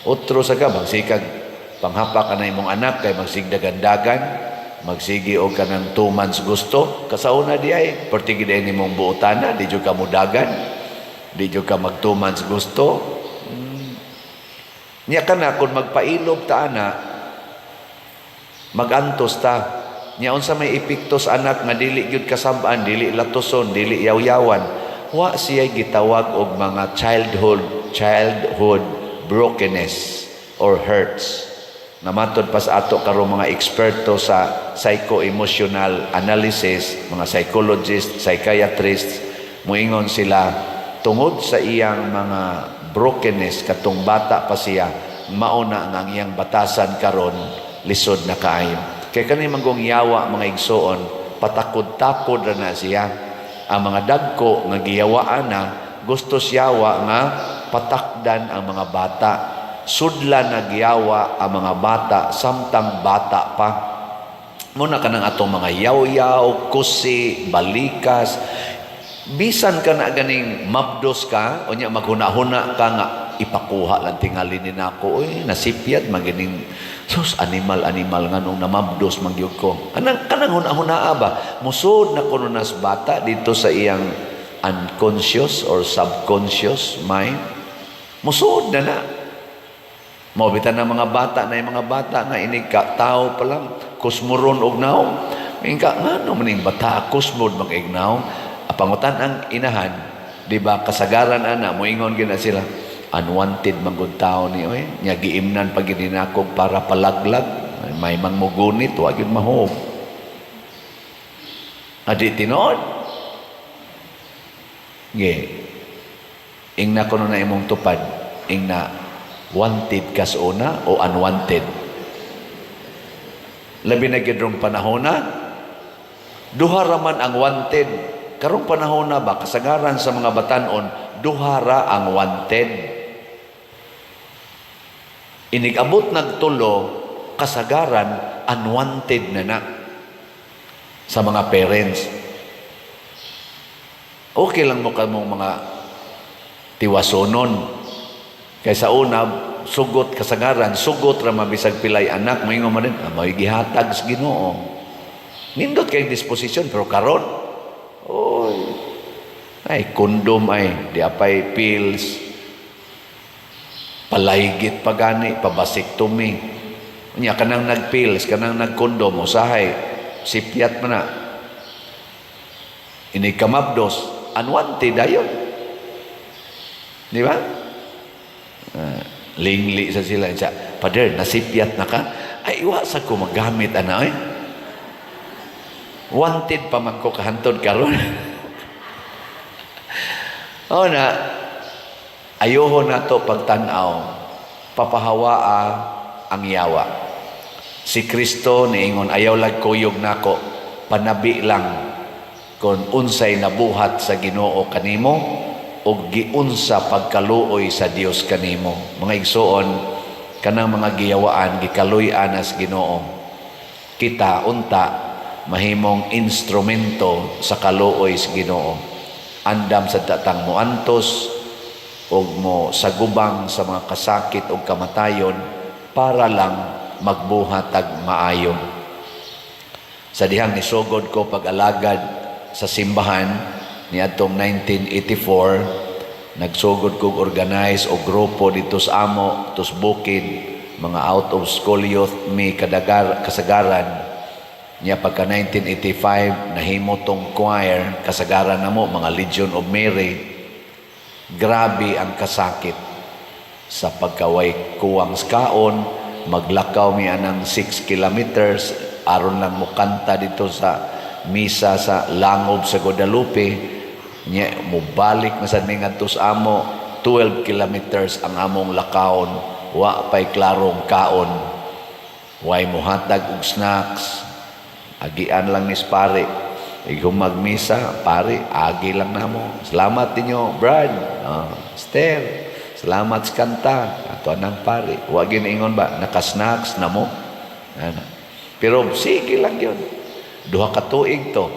Otro sa ka, magsikag, panghapa ka na imong anak, kay magsigdagandagan, magsigi og kanang 2 months gusto kasauna di ay pertigi din nimong buotana di jud ka mudagan di jud ka mag 2 months gusto nya kana kun magpailob ta ana magantos ta nya unsa may epekto sa anak nga dili gyud kasab-an dili latoson dili yaw-yawan wa siya gitawag og mga childhood brokenness or hurts. Namatod pa sa ato karong mga eksperto sa psycho-emotional analysis, mga psychologist, psychiatrist, muingon sila tungod sa iyang mga brokenness katong bata pa siya, mauna nga iyang batasan karon lisod na kaayo. Kay kani manggong yawa mga igsoon, patakod-takod ra na siya. Ang mga dagko nga giyawaan na gusto siyawa nga patakdan ang mga bata. Sudla nagyawa ang mga bata samtang bata pa. Muna ka ng atong mga yaw-yaw, kusi, balikas. Bisan ka na ganing mabdos ka, o niya maghuna-huna ka nga, ipakuha lang tingali ni nako, nasipyat, magining. So, Diyos, animal nga nung namabdos magyug ko. Kanang huna-hunaa ba? Musod na kuno nas bata dito sa iyang unconscious or subconscious mind. Musod na na. Mabitan na mga bata na yung mga bata nga inika tao pa lang kusmuron og naong. Ingka nga no maning bata kusmod mag-ignaw. Apangutan ang inahan, di ba kasagaran ana moingon gina sila. Unwanted manggod tao ni oy nya giimnan pag ginakog para palaglag may mangmugunit wa gyud mahog adi tinuod ingna kuno na imong tupad ingna wanted kas una o unwanted labi na gyud rong panahon na duha ra man ang wanted karong panahon na ba kasagaran sa mga batan-on duha ra ang wanted. Inigabot nagtulo, kasagaran, unwanted na sa mga parents. Okay lang mo kamong mga tiwasonon. Kaysa una, sugot kasagaran, sugot ra mabisag pilay anak, moingon man din, may gihatag sa Ginoo. Nindot kay disposition, pero karon, oy, ay, kondom ay, di apay pills, palaygit pagani, pabasiktomi. Nya kanang nagpills, kanang nagkondom, usahay, sipyat man na. Ini kamabdos, unwanted ayon. Di ba? Lingli sa sila. Pader, nasipyat na ka? Ay, iwasa ko magamit, ana eh. Wanted pa man ko kahantod karon. O na, ayoho na to pagtanaw, papahawaa ang yawa. Si Kristo niingon, ayaw lag kuyog nako, panabi lang kung unsay nabuhat sa Ginoo kanimo o giunsa pagkaluoy sa Dios kanimo. Mga igsoon, kanang mga giyawaan, gikaluy-an as Ginoo. Kita, unta, mahimong instrumento sa kaluoy sa Ginoo. Andam sa tatang mo antos, o mo sagubang sa mga kasakit o kamatayon para lang magbuhatag maayo. Sa dihang nisugod ko pag-alagad sa simbahan ni atong 1984, nagsugod kong organize o grupo dito sa amo, tos bukid, mga out of school youth, may kasagaran. Niya pagka 1985, nahimo tong choir, kasagaran na mo, mga Legion of Mary. Grabe ang kasakit sa pagkaway kuwang skaon, maglakaw mi anang 6 kilometers aron lang mo kanta dito sa misa sa Langob sa Guadalupe. Nya mubalik na sad mi ngadto sa amo 12 kilometers ang among lakaon, wa pay klarong kaon, way muhatag og snacks, agian lang ni pare. Kung magmisa, pare, agi lang na mo. Salamat ninyo, Brad. Esther, salamat sa kanta. Ato anang pare. Huwag ingon ba, nakasnacks na mo. Pero sige lang yun. Duha ka tuig to.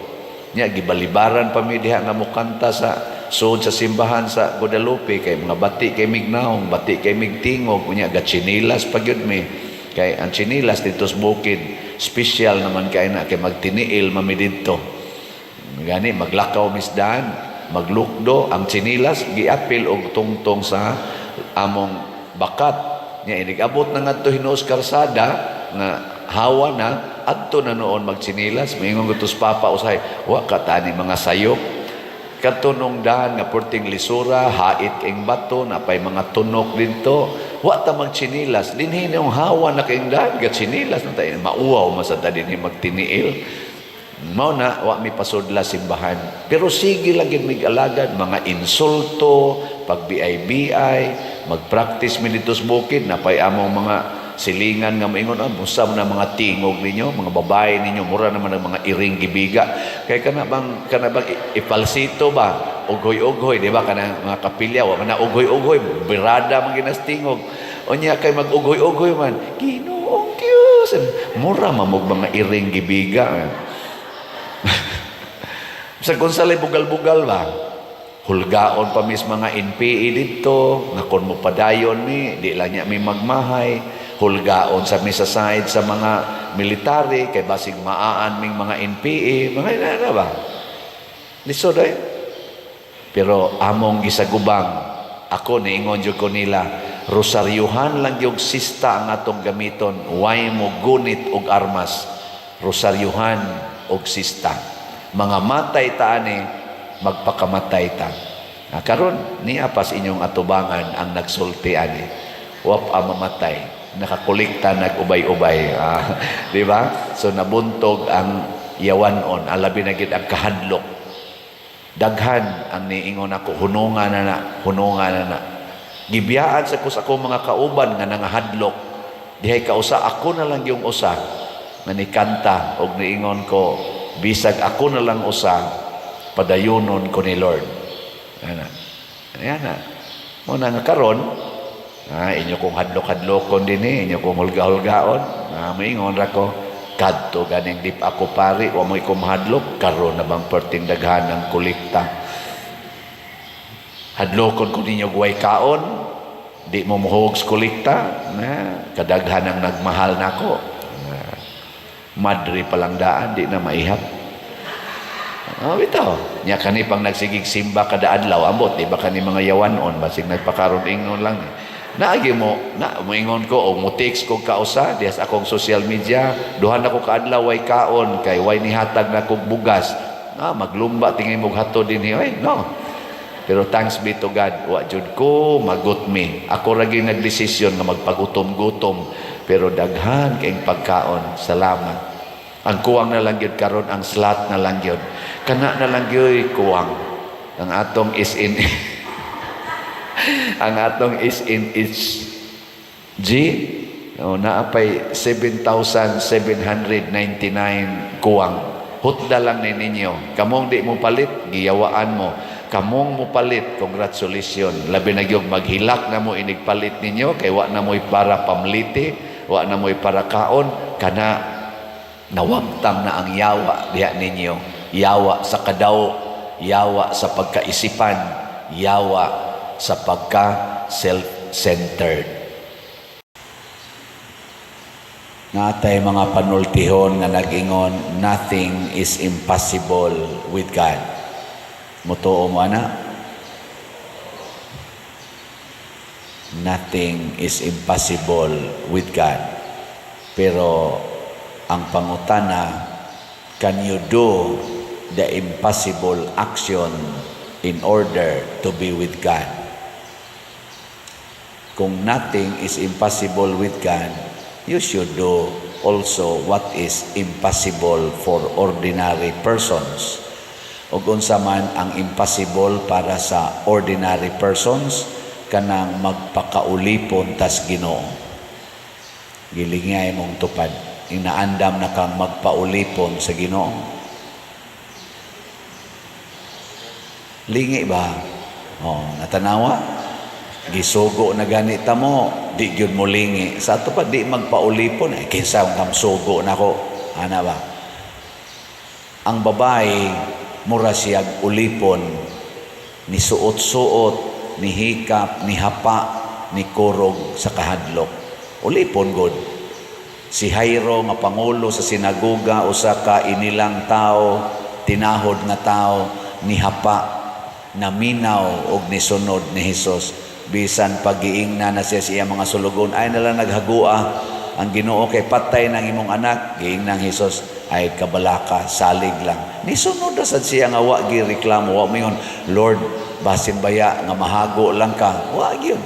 Nya, gibalibaran pa mi diha nga mo kanta sa sud sa simbahan sa Guadalupe. Kay mga bati kay mignaong, bati kay migtingog. Nya, gachinilas pag yun mi. Kay ang chinilas dito sa bukid, special naman kay na, kay magtiniil mami dito. Gani maglakaw misdaan, maglukdo ang chinilas giapil og tungtong sa among bakat. Nya inigabot na ngadto hinuos karsada nga hawa na adto na noon magchinilas. Moingon gutos papa usay, wa katani mga sayop. Katunong daan nga porting lisura, hait ing bato, napay mga tunok dito. Wa ta magchinilas, dinhi yung hawa na kaing daan ga chinilas na tayo mauwaw masada dinhi magtiniil. Mao na wa mi pasudla simbahan. Pero sige lagi mig-alagad mga insulto, pag-BI-BI, mag-practice mi dito sa bukid, napay among mga silingan nga maingon musa na mga tingog ninyo, mga babae ninyo, mura naman ang mga iring gibiga. Kay kana bang ipalsito ba? Ugoy-ugoy, di ba? Kana mga kapilya, wa man na ugoy-ugoy, birada man ginas tingog. Onya kay mag-ugoy-ugoy man, Ginoong Diyos, mura mamog mga iring gibiga. Sa Gonzales bugal-bugal ba? Hulgaon pa mis mga NPE dito, nga kon mo padayon ni, di lang niya may magmahay. hulgaon sa misaside sa mga military, kay basig maaan ming mga NPA, mga ina ba? Lisod ay. Pero among gisagubang, ako niingon jud ko nila, rosaryuhan lang yung sista ang atong gamiton, way mo gunit og armas, rosaryuhan og sista. Mga matay ta ani, magpakamatay ta. Karon niya pas inyong atubangan ang nagsulti ani. Wap mamatay, nakakolekta nag-ubay-ubay. Di ba? So nabuntog ang yawanon, alabi na gid ang kahadlok. Daghan ang niingon ako, hunungan na. Gibiyaan sa ako mga kauban nga nangahadlok. Dihay kausa, ako na lang yung usa nga nikanta og niingon ko, bisag ako na lang usa, padayunon ko ni Lord. Ayan na. Muna nga karon, inyo kong hadlok-hadlokon din inyo kong hulga-hulgaon. Maingon ra ko, kadto ganing dip ako pari, wa mo'y kumahadlok, karon na bang perting daghan ng kolekta. Hadlokon ko ninyo guway kaon, di mo muhog sa kolekta, kadaghan ang nagmahal na ko. Madri palang daan, di na maihap. Bitaw. Nya kani pang nagsigig simba kada adlaw, ambot, di ba kani mga yawanon, basig nagpakaroon ingon lang. Naagi mo, moingon ko, o mo text ko kausa, diyas akong social media, duhan ako kaadlaw, way kaon, kay way nihatag na kong bugas. Maglumba, tingin mong hato din ay, no. Pero thanks be to God, wa jud ko magutmi. Ako ragi nagdesisyon nga magpagutom-gutom, pero daghan kayong pagkaon. Salamat. Ang kuwang na lang yun karon, ang slot na lang yun. Kana na lang yun kuwang. Ang atong is in ang atong is in each G. Naapay 7,799 kuwang. Hutda lang ni ninyo. Kamong di mo palit, giyawaan mo. Kamong mo palit, congratulations. Labi na yung maghilak na mo inigpalit ninyo, kay wa na mo'y para pamliti, wa na mo'y para kaon, kana nawamtang na ang yawa diha ninyo. Yawa sa kadaw, yawa sa pagkaisipan, yawa sa pagka-self-centered. Natay mga panultihon nga nag-ingon, nothing is impossible with God. Mutuo mo ana? Nothing is impossible with God. Pero ang pangutana, can you do the impossible action in order to be with God? Kung nothing is impossible with God, you should do also what is impossible for ordinary persons. Ug unsa man ang impossible para sa ordinary persons, kanang magpakaulipon tas Ginoo. Gilingay mong tupad, inaandam na kang magpaulipon sa Ginoo. Lingi ba? Natanawa? Gisugo na ganita mo, di gyud mo lingi. Sa ato pa di magpaulipon, kinsa ang sugo nako. Ana ba? Ang babae mura siyag ulipon, ni suot-suot, ni hikap, ni hapa, ni kurog sa kahadlok. Ulipon god. Si Jairo nga pangulo sa sinagoga, usa ka inilang tao, tinahod nga tao, ni hapa, naminaw og nisunod ni Hesus. Bisan pag-giingna na siya siya mga sulugon, ay nalang naghagua ang Ginoo kay patay ng imong anak. Giingna ng Hesus, ay kabalaka, salig lang. Nisunod na sad siya nga wa gi reklamo, wa mingon, Lord, basin baya nga mahago lang ka. Wa gyud.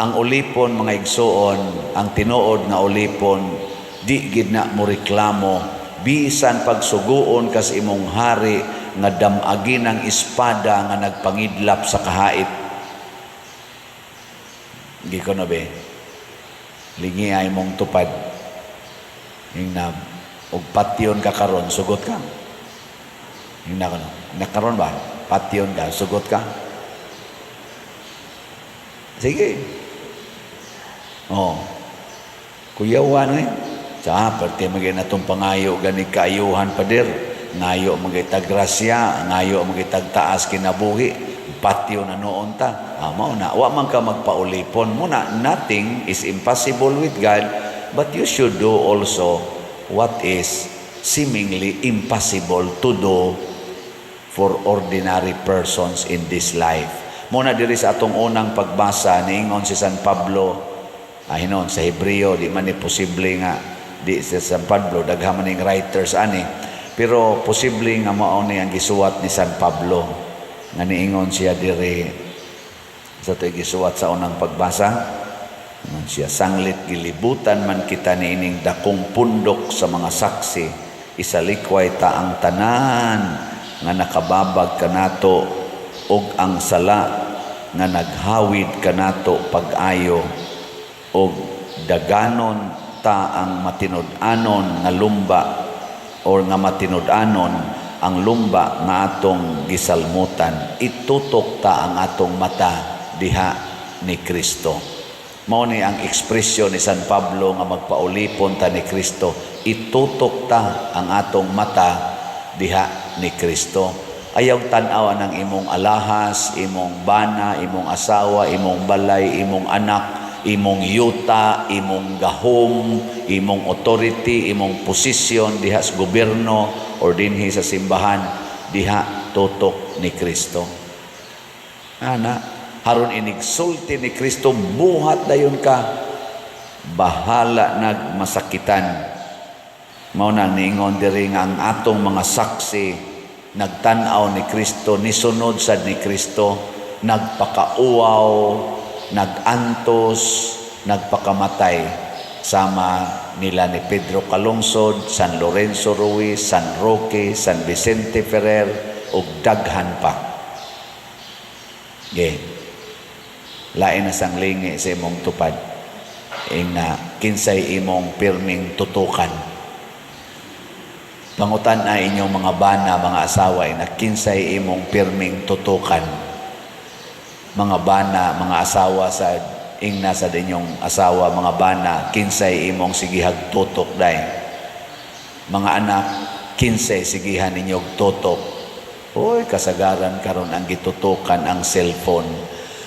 Ang ulipon mga igsoon, ang tinuod nga ulipon, di gid na mo reklamo. Bisan pagsuguon kas imong hari nga damagi ng espada nga nagpangidlap sa kahait. Gi ko na be. Lingi ay mong tupad. Yung na og patyon ka karon, sugot ka. Yung na kono. Nakaron ba? Patyon ka, sugot ka. Sige. Kuyawan sa parte magay natong pangayo gani kaayuhan pader. Ngayo magay tag grasya, ngayo magay tag taas kinabuhi. patio na noon ta. Mao na, wa man ka magpaulipon. Muna, nothing is impossible with God, but you should do also what is seemingly impossible to do for ordinary persons in this life. Muna diri sa atong unang pagbasa, niingon si San Pablo, hinon sa Hebreo, di man ni posible nga, di sa San Pablo, daghan man ning writers ani, pero posible nga mao ni ang gisuwat ni San Pablo, nga niingon siya diri sa ito'y gisuwat sa unang pagbasa, niingon siya, sanglit gilibutan man kita niining dakong pundok sa mga saksi, isalikway ta ang tanan nga nakababag kanato og ang sala nga naghawid kanato pag-ayo og daganon ta ang matinud-anon nga lumba or nga matinud-anon ang lumba nga atong gisalmutan. Itutok ta ang atong mata diha ni Kristo. Mao ni ang ekspresyon ni San Pablo nga magpaulipon ta ni Kristo. Itutok ta ang atong mata diha ni Kristo. Ayaw tan-aw ng imong alahas, imong bana, imong asawa, imong balay, imong anak, imong yuta, imong gahom, imong authority, imong posisyon diha sa gobyerno or dinhi sa simbahan, diha tutok ni Kristo. Ana, haron inigsulti ni Kristo, buhat dayon ka, bahala nagmasakitan. Mao nang niingon diri nga ang atong mga saksi nagtan-aw ni Kristo, nisunod sad ni Kristo, nagpakauaw, nagantos, nagpakamatay, sama nila ni Pedro Calungsod, San Lorenzo Ruiz, San Roque, San Vicente Ferrer, ug daghan pa. Lain na sang lingi sa imong tupad, na kinsay imong pirming tutukan. Pangutan ay inyong mga bana, mga asawa, na kinsay imong pirming tutukan. Mga bana, mga asawa sa ingna sa dinyong asawa, mga bana, kinsay imong sigihag tutok day. Mga anak, kinsay sigihan ninyong tutok. Oy, kasagaran karon ang gitutukan ang cellphone.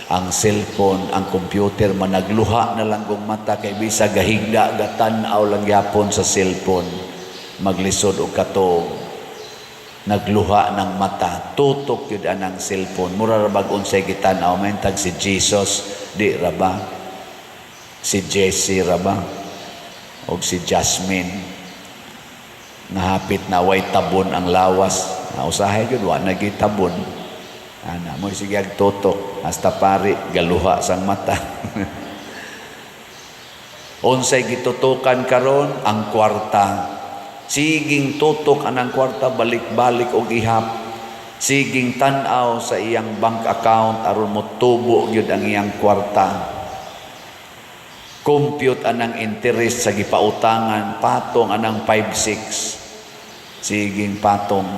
Ang cellphone, ang computer, managluha na lang kung mata kay bisa gahigda, gatanaw lang yapon sa cellphone. Maglisod o katong nagluha ng mata, tutok yun ang cellphone. Mura rabag unsay gitanaw, mentag si Jesus, di raba, si Jesse raba, o si Jasmine, nahapit na way tabon ang lawas, nausahay yun, wa nagitabon. Ana, mo sige agtutok, hasta pari, galuha sang mata. Unsay gitutukan karon ang kwarta. Siging tutok anang kwarta, balik-balik og ihap. Siging tan-aw sa iyang bank account aron mo tubo gyud ang iyang kwarta. Compute anang interest sa gipautangan, patong anang 5-6. Siging patong.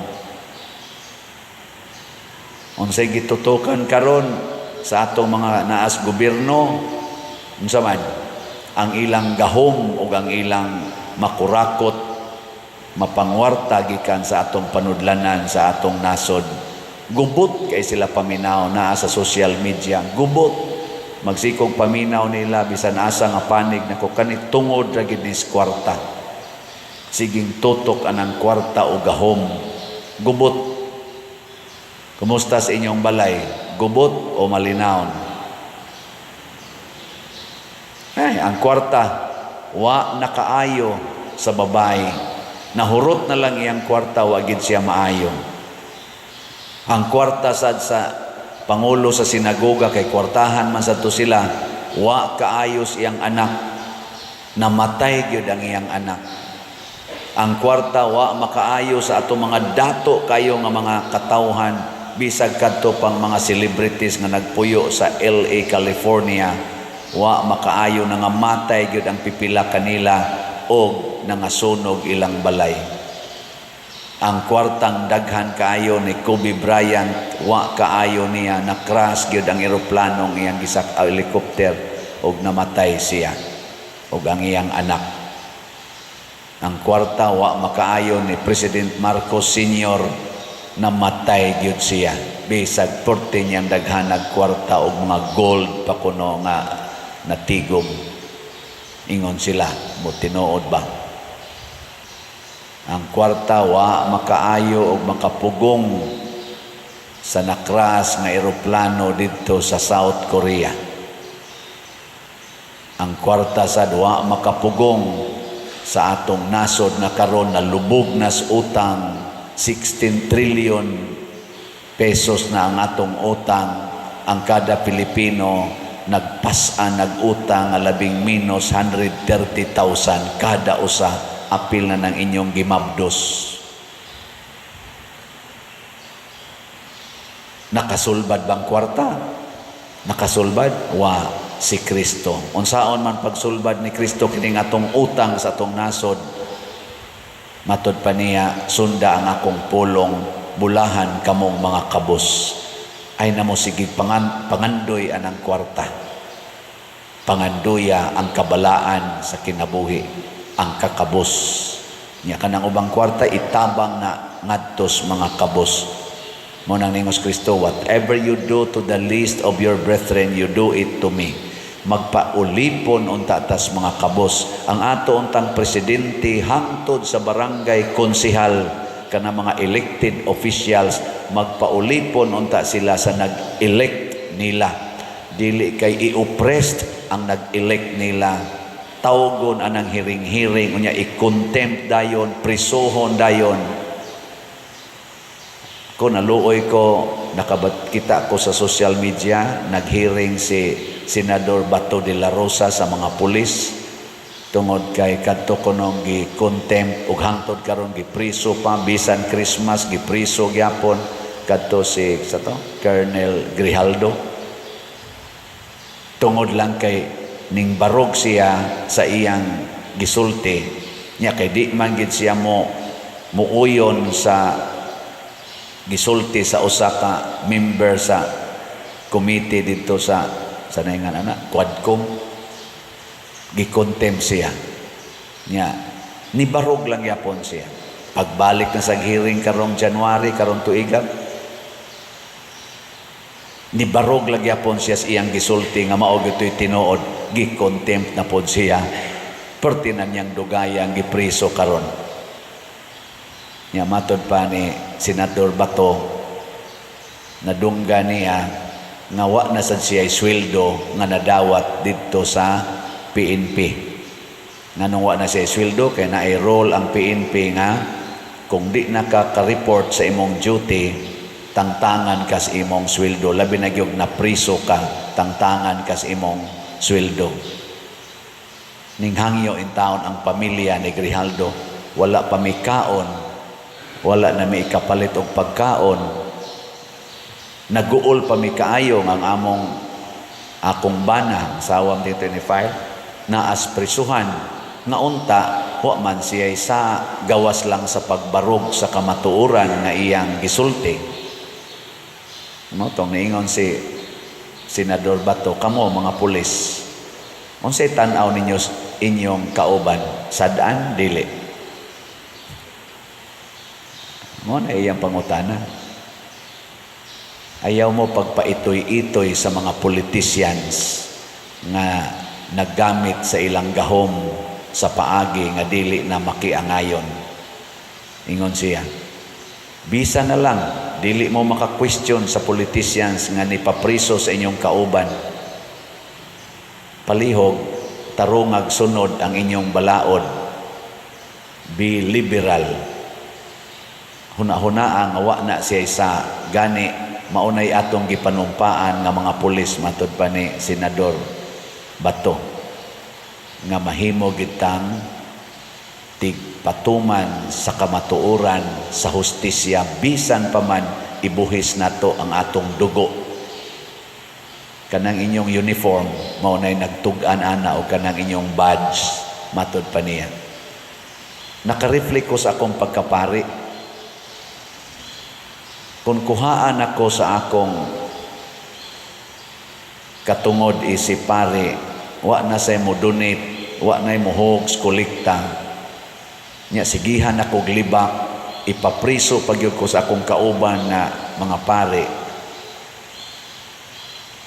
Unsay gitutukan karon sa atong mga naas gobyerno, unsa man ang ilang gahom o ang ilang makurakot, mapangwarta gikan sa atong panudlanan sa atong nasod. Gubot kay sila paminaw naa sa social media, gubot magsikog paminaw nila bisan asa nga panig nako kanit tungod ra gid nis kwarta. Siging tutok anang kwarta o gahom, gubot. Kumusta sa inyong balay, gubot o malinaw? Ang kwarta wa nakaayo sa babae. Nahurot na lang iyang kwarta, wagid siya maayo. Ang kwarta sad sa pangulo sa sinagoga, kay kwartahan man sa to sila, wa kaayos iyang anak, namatay gyud ang iyang anak. Ang kwarta wa makaayo sa ato mga dato kayo nga mga katawhan, bisag kadto pang mga celebrities nga nagpuyo sa LA, California, wa makaayo na nga matay gyud ang pipila kanila og nangasunog ilang balay. Ang kwartang daghan kaayo ni Kobe Bryant, wa kaayo niya, na-crash gyud ang eroplanong iyang gisak helicopter og namatay siya og ang iyang anak. Ang kwarta wa makaayo ni President Marcos Sr., namatay gyud siya. Bisag porte niyang daghanag kwarta og mga gold pa kuno nga natigom. Ingon sila, mo tinuod ba? Ang kwarta wa makaayo og makapugong sa nakras nga eroplano dito sa South Korea. Ang kwarta sa wa makapugong sa atong nasod na karon na lubog na sa utang 16 trillion pesos na ang atong utang. Ang kada Pilipino nagpasan nagutang nga labing minus 130,000 kada usa. Apil na ng inyong gimabdos. Nakasulbad bang kwarta? Nakasulbad? Wa, si Kristo. Unsaon man pagsulbad ni Kristo kining atong utang sa atong nasod, matod pa niya, sunda ang akong pulong, bulahan kamong mga kabos. Ay namo sige pangandoy anang kwarta. Pangandoya ang kabalaan sa kinabuhi. Ang kakabos niya kanang ubang kwarta itabang na ngadtos mga kabos. Mo nang ningos Kristo, whatever you do to the least of your brethren, you do it to me. Magpaulipon unta tas mga kabos. Ang ato untang presidente hangtod sa barangay konsehal kana mga elected officials, magpaulipon unta sila sa nag-elect nila. Dili kay i-oppressed ang nag-elect nila. Tawgon anang hiring-hiring unya i-contempt dayon, prisohon dayon. Ko naluoy ko, nakabakita ko sa social media, naghearing si Senador Bato de la Rosa sa mga pulis tungod kay kadto kunong gi-contempt ug hangtod karon gipriso pa bisan Christmas gipriso gyapon kadto si Colonel Grijaldo tungod lang kay ning barog siya sa iyang gisulti niya kay di man gid siya muuyon sa gisulti sa usa ka member sa committee dito sa nangan ana Quadcom. Gikontempt siya niya, ni barog lang yapon siya. Pagbalik na sa hearing karong January karong tuiga, ni barog lang yapon siya sa iyang gisulti nga mao gitoy tinuod. Gi-contempt na pod siya pertinan niyang dugayang gipriso karon. Nya matod pa ni Senador Bato nadungga niya nga wa na sad siya sweldo nga nadawat dito sa PNP. Nganong wa na siya sweldo kay na-enroll ang PNP nga kung di nakaka-report sa imong duty, tangtangan ka sa imong sweldo. Labi na gyud na priso ka, tangtangan ka sa imong sweldo. Ning hangyo in town ang pamilya ni Grijaldo, wala pa may kaon, wala na may ikapalit og pagkaon. Naguol pa may kaayo ang akong bana, sawam dito ni file, na asprisuhan nga unta, wa man siya sa gawas lang sa pagbarog sa kamatuoran nga iyang gisulti. No, tong niingon si Senador Bato, kamo mga pulis, unsay tan-aw ninyo inyong kauban? Sadaan dili. Mo na iyang pangutana. Ayaw mo pagpaitoy-itoy sa mga politicians nga naggamit sa ilang gahom sa paagi nga dili na makiangayon. Ingon siya, bisa na lang, dili mo maka-question sa politicians nga nipapriso sa inyong kauban. Palihog, tarungag sunod ang inyong balaod. Be liberal. Huna-hunaan nga wa na siya sa gani maunay atong gipanumpaan nga mga pulis, matod pa ni Senador Bato, nga mahimo gitang tigpatuman sa kamatuoran sa hustisya bisan pa man ibuhis nato ang atong dugo. Kanang inyong uniform maunay nagtug-an ana o kanang inyong badge, matod pa niya. Nakareflect ko sa akong pagkapari. Kung kuhaan ako sa akong katungod isip pare, wa na say mo donate, wa na mo hogs kolekta. Nya sigihan ako glibak ipapriso pagyud ko sa akong kauban na mga pare.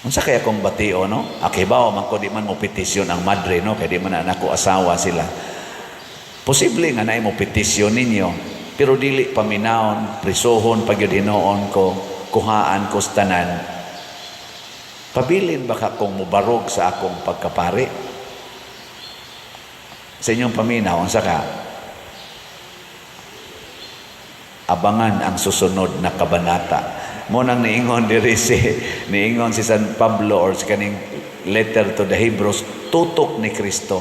Unsa kaya akong batio, no? Akibaw man ko di man mo petisyon ang madre, no? Kaya di man na ako asawa sila. Posible nga na mo petisyon ninyo, pero dili paminaon, prisohon pagyud hinoon ko, kuhaan ko sa tanan. Pabilin baka kung mubarog sa akong pagkapari? Sa inyong paminaw, unsa ka? Abangan ang susunod na kabanata. Munang niingon niingon si San Pablo or sa kaning letter to the Hebrews, tutok ni Kristo.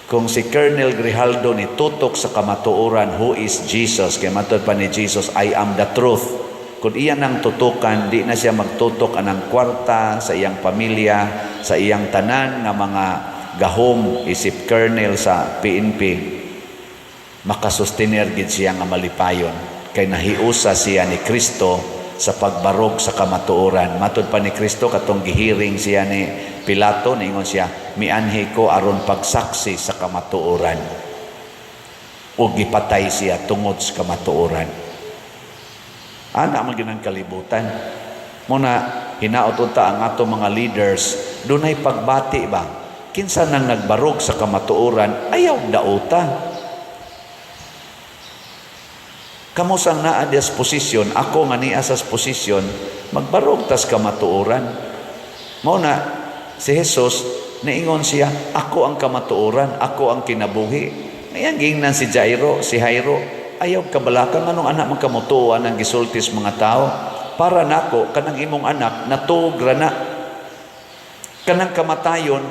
Kung si Colonel Grijaldo ni tutok sa kamatuoran, who is Jesus? Kaya matod pa ni Jesus, I am the truth. Kung iyan ang tutukan, di na siya magtutok anang kwarta sa iyang pamilya, sa iyang tanan nga mga gahom, isip Colonel sa PNP. Makasustenir gid siya nga malipayon. Kay nahiusa siya ni Kristo sa pagbarog sa kamatuoran. Matod pa ni Kristo katong gihiring siya ni Pilato, ningon siya, mianhi ko aron pagsaksi sa kamatuoran. O gipatay siya tungod sa kamatuoran. Ana man ginang kalibutan. Muna hinaot unta ang ato mga leaders, dunay pagbati ba? Kinsa nang nagbarog sa kamatuoran, ayaw dauta. Kamo sang naa dias posisyon, ako nga niya sa posisyon, magbarog tas kamatuoran. Mao na si Jesus niingon siya, ako ang kamatuoran, ako ang kinabuhi. Ngayon gingnan si Jairo, si Jairo, ayaw kabalaka nganong anak magkamutuan ang gisultis mga tao. Para nako kanang imong anak natuog ra na. Kanang kamatayon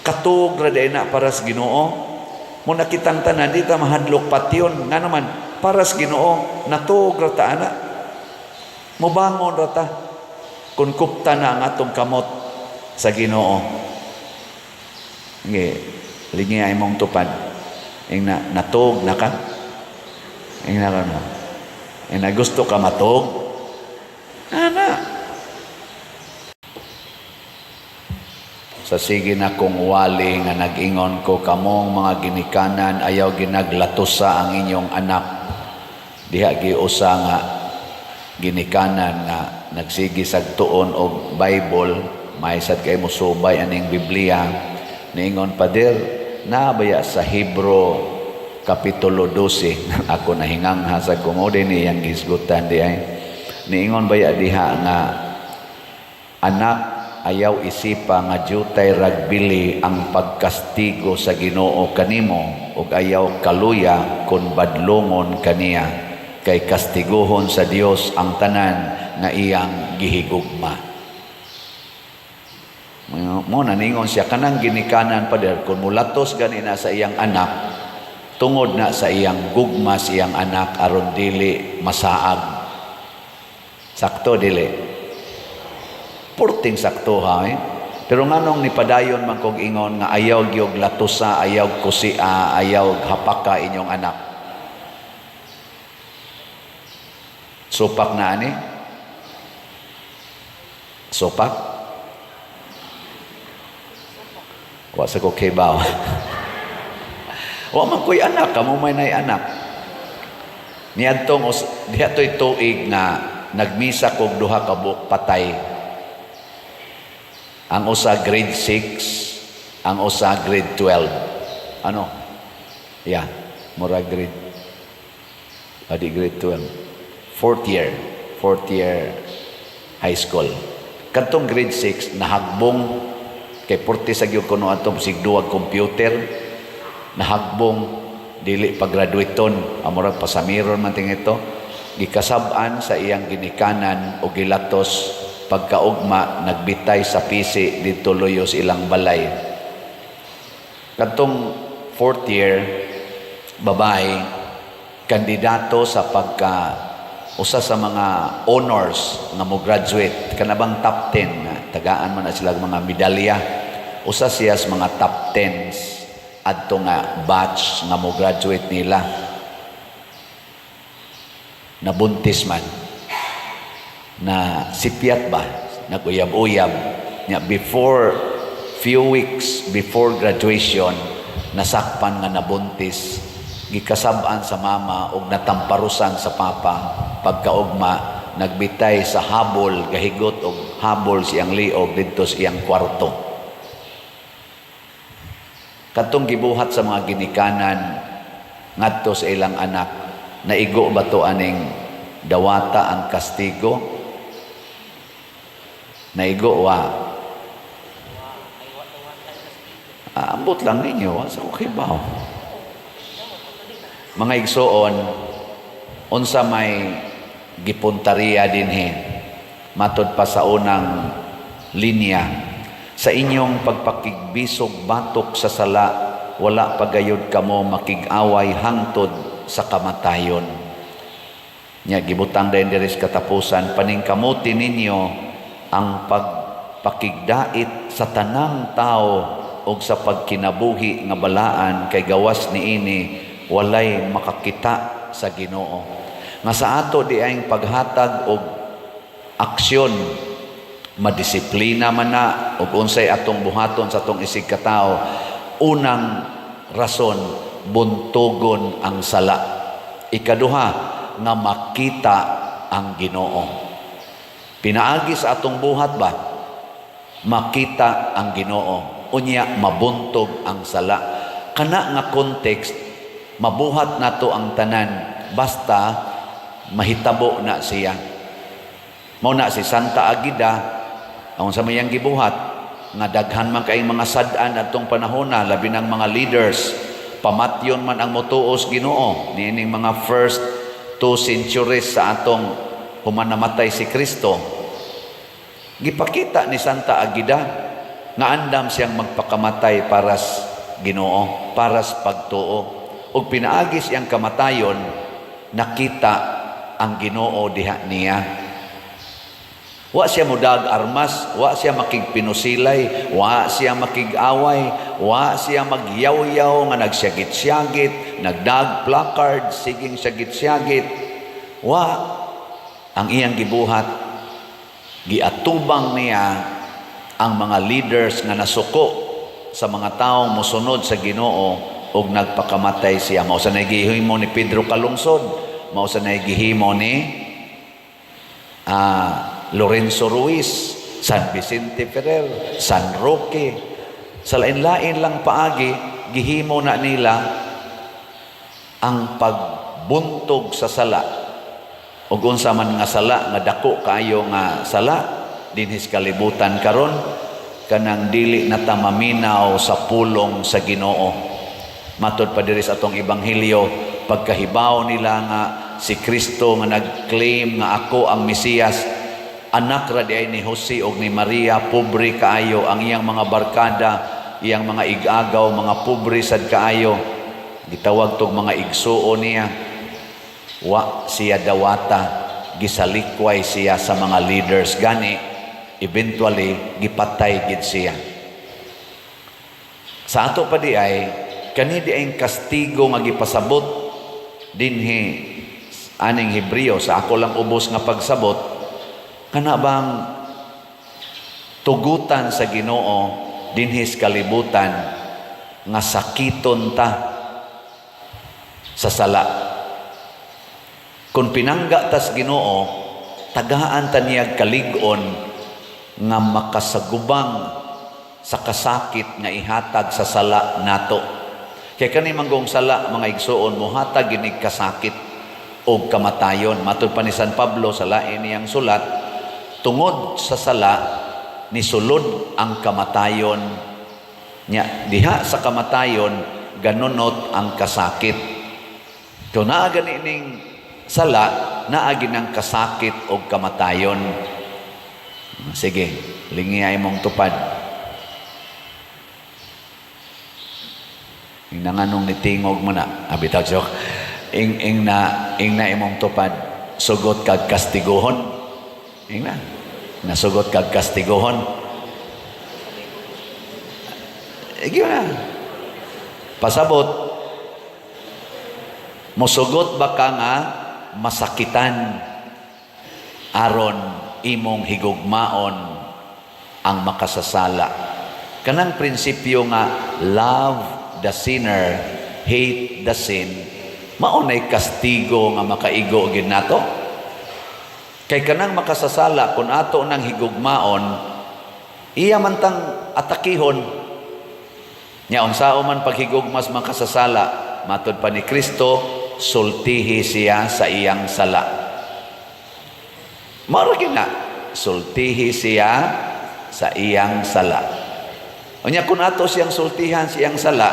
katuog ra na para sa Ginoo. Mo nakitang tanan di ta mahadlok patyon nga naman para sa Ginoo natuog ra ta ana. Mobangon ra ta kun kupta na ang atong kamot sa Ginoo. Ngi lingi ay mong tupad. Ing na natuog na ka. Ing na no. Ing na gusto ka matuog. Ana. Sa sige na kong wali nga nag-ingon ko kamong mga ginikanan ayaw ginaglatusa ang inyong anak. Diha giusa nga ginikanan nga nagsigi sagtuon og Bible, maysad kay musubay aning Biblia. Niingon pader nabaya sa Hebro kapitulo 12. Ako nahingangha sa kumode niyang gisgutan di ay. Niingon baya diha nga anak ayaw isipa nga jutay ragbili ang pagkastigo sa Ginoo kanimo ug ayaw kaluya kun badlongon kaniya kay kastiguhon sa Dios ang tanan nga iyang gihigugma. Mo na ningon siya kanang ginikanan pader kun mulatos ganina sa iyang anak tungod na sa iyang gugma sa iyang anak aron dili masaag. Sakto dili. Purting sakto ha eh? Pero nganong nipadayon man kog ingon nga ayaw gyud latusa, ayaw kusia, ayaw hapaka inyong anak. Supak na ani? Supak? Wa sa ko kibaw. Wa man ko'y anak, kamo may nay anak. Niadtong diatoy tuig na nagmisa kog duha ka buok patay. Ang usa grade 6, ang usa grade 12. Ano? Yeah, mura grade. Adi grade 12. Fourth year high school. Kadtong grade 6 nahagbong kay porte sa gyud kuno atong sigduwag computer. Nahagbong dili pag-graduaton, amurag pasamiron man ting ito. Gikasab-an sa iyang ginikanan o gilatos pagkaugma nagbitay sa pisi dito luyos ilang balay. Kadtong fourth year babae kandidato sa pagka usa sa mga honors nga mo graduate kanabang top 10 nga tagaan man na sila mga medalya. Usa siya sa mga top 10s adto nga batch nga mo graduate nila. Nabuntis man na sipyat ba naguyab-uyab nya before few weeks before graduation nasakpan nga nabuntis gikasab-an sa mama ug natamparusan sa papa. Pagkaugma, nagbitay sa habol, gahigot og habol siyang liog didto sa iyang kwarto. Katong gibuhat sa mga ginikanan ngadto sa ilang anak, naigo ba to aning dawata ang kastigo? Naigo wa? Ambot lang ninyo, sa okay ba? Mga igsoon, unsa may gipuntariya dinhi, matod pa sa unang linya, sa inyong pagpakigbisog batok sa sala, wala pagayod kamo makig-away hangtod sa kamatayon. Nya gibutang din diri sa katapusan, paningkamuti ninyo ang pagpakigdait sa tanang tao og sa pagkinabuhi nga balaan, kay gawas niini walay makakita sa Ginoo. Nga sa ato di ay paghatag og aksyon, madisiplina man na ug unsay atong buhaton sa atong isig katao. Unang rason, buntogon ang sala. Ikaduha, nga makita ang Ginoo. Pinaagi sa atong buhat ba? Makita ang Ginoo. Unya, mabuntog ang sala. Kana nga context, mabuhat nato ang tanan basta mahitabo na siya. Mao na si Santa Agida, ang sa mayang gibuhat, nga daghan man kaayong mga sad-an atong panahon na, labi ng mga leaders, pamatyon man ang motuos Ginoo, niining mga first 2 centuries sa atong humanamatay si Kristo. Gipakita ni Santa Agida nga andam siyang magpakamatay para sa Ginoo, para sa pagtuo. Ug pinaagi siyang kamatayon, nakita ang Ginoo diha niya. Wa siya mudag armas, wa siya makigpinusilay, wa siya makig-away, wa siya magyaw-yaw nga nagsyagit-syagit, nagdag placard, siging syagit-syagit. Wa. Ang iyang gibuhat, giatubang niya ang mga leaders nga nasuko sa mga taong mosunod sa Ginoo ug nagpakamatay siya. Mao sa nagihimo ni Pedro Calungsod, mao sa nagihimo ni Lorenzo Ruiz, San Vicente Ferrer, San Roque. Sa lain-lain lang paagi, gihimo na nila ang pagbuntog sa sala. Ug unsa man nga sala, nga dako kaayo nga sala, dinhis kalibutan karon, kanang dili na ta maminaw sa pulong sa Ginoo. Matod pa diri sa atong ebanghelyo, pagkahibaw nila nga si Kristo nga nag-claim nga ako ang Mesiyas, anak ra di ay ni Jose og ni Maria, pobre kaayo ang iyang mga barkada, iyang mga igagaw, mga pobre sad kaayo, gitawag tog mga igsuo niya. Wa siya dawata, gisalikway siya sa mga leaders gani, eventually gipatay gid siya. Sa ato pa di ay kani di ay kastigo nga gipasabot dinhi aning Hebreo, sa ako lang ubos nga pagsabot, kana bang tugutan sa Ginoo dinhis kalibutan nga sakiton ta sa sala. Kung pinangga tas Ginoo, tagaan ta niya kalig-on nga makasagubang sa kasakit nga ihatag sa sala nato. Kaya kani manggong sala, mga igsuon, muhatag ginig kasakit o kamatayon. Matod pa ni San Pablo sa lain niyang sulat, tungod sa sala ni sulod ang kamatayon nya. Diha sa kamatayon ganunot ang kasakit. Kung naa gani ning sala, naa ginang kasakit o kamatayon. Sige, lingi mong tupad. Ing nanganong nitingog mo na, abitag siya, ing na imong tupad, sugot kag kastiguhon. Ing na, nasugot kag kastiguhon. Igi na. Pasabot, musugot ba ka nga masakitan aron imong higugmaon ang makasasala. Kanang prinsipyo nga love the sinner, hate the sin, maunay kastigo nga makaigo gid nato. Kay kanang makasasala kung ato nang higugmaon, iya man tang atakihon. Nya unsao man paghigugmas makasasala, matud pa ni Kristo, sultihi siya sa iyang sala. Mao na, sultihi siya sa iyang sala. Unya kung ato siyang sultihan siyang sala,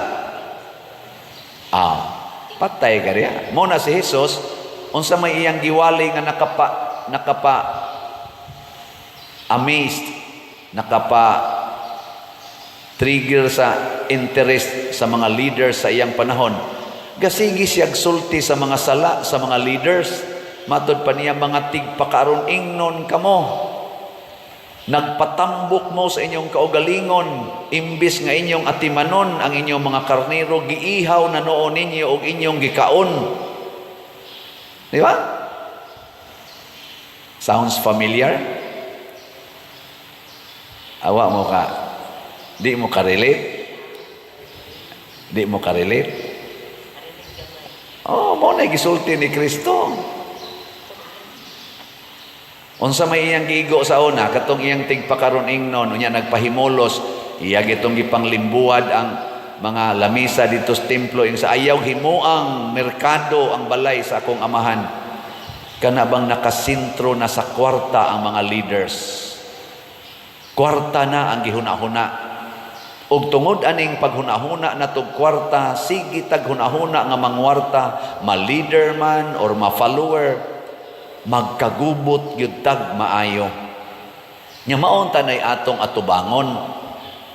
patay kariya. Mo na si Jesus, unsa may iyang giwali nga nakapa amazed, trigger sa interest sa mga leaders sa iyang panahon. Gasigi siya sulti sa mga sala, sa mga leaders. Matod pa niya, mga tigpakaron ingnon kamo. Nagpatambok mo sa inyong kaugalingon, imbis nga inyong atimanon ang inyong mga karnero, giihaw na noon ninyo o inyong gikaon. Di ba? Sounds familiar? Awa mo ka. Di mo ka-relate? Di mo ka-relate? Mo na gisulti ni Kristo. Unsa may iyang giigo sa una, katong iyang tigpakaron ingnon, unya nagpahimulos, iya gitong gipanglimbuad ang mga lamisa dito sa templo, ing sa ayaw himuang merkado ang balay sa akong amahan. Kana bang nakasintro na sa kwarta ang mga leaders? Kwarta na ang gihuna-huna. Ug tungod aning paghunahuna natong kwarta, sige taghunahuna nga mangwarta, ma-leader man or ma-follower, magkagubot gyud tag maayo. Nya maon tanay atong atubangon.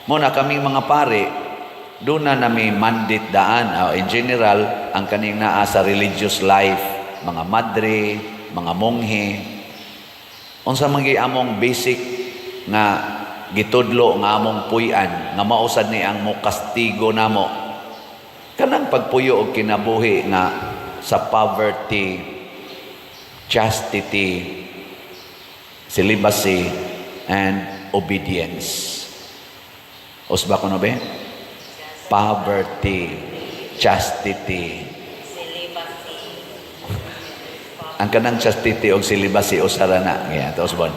Mo na kaming mga pare, doon na nami mandate daan, in general, ang kaning naa sa religious life, mga madre, mga monghe. Unsa man among basic nga gitudlo nga among puy-an, nga mausad ni ang mo kastigo namo. Kanang pagpuyo og kinabuhi nga sa poverty, chastity, celibacy, and obedience. Usba ko no be? Poverty, chastity. Ang kanang chastity o celibacy usara na. Kaya, tapos bon.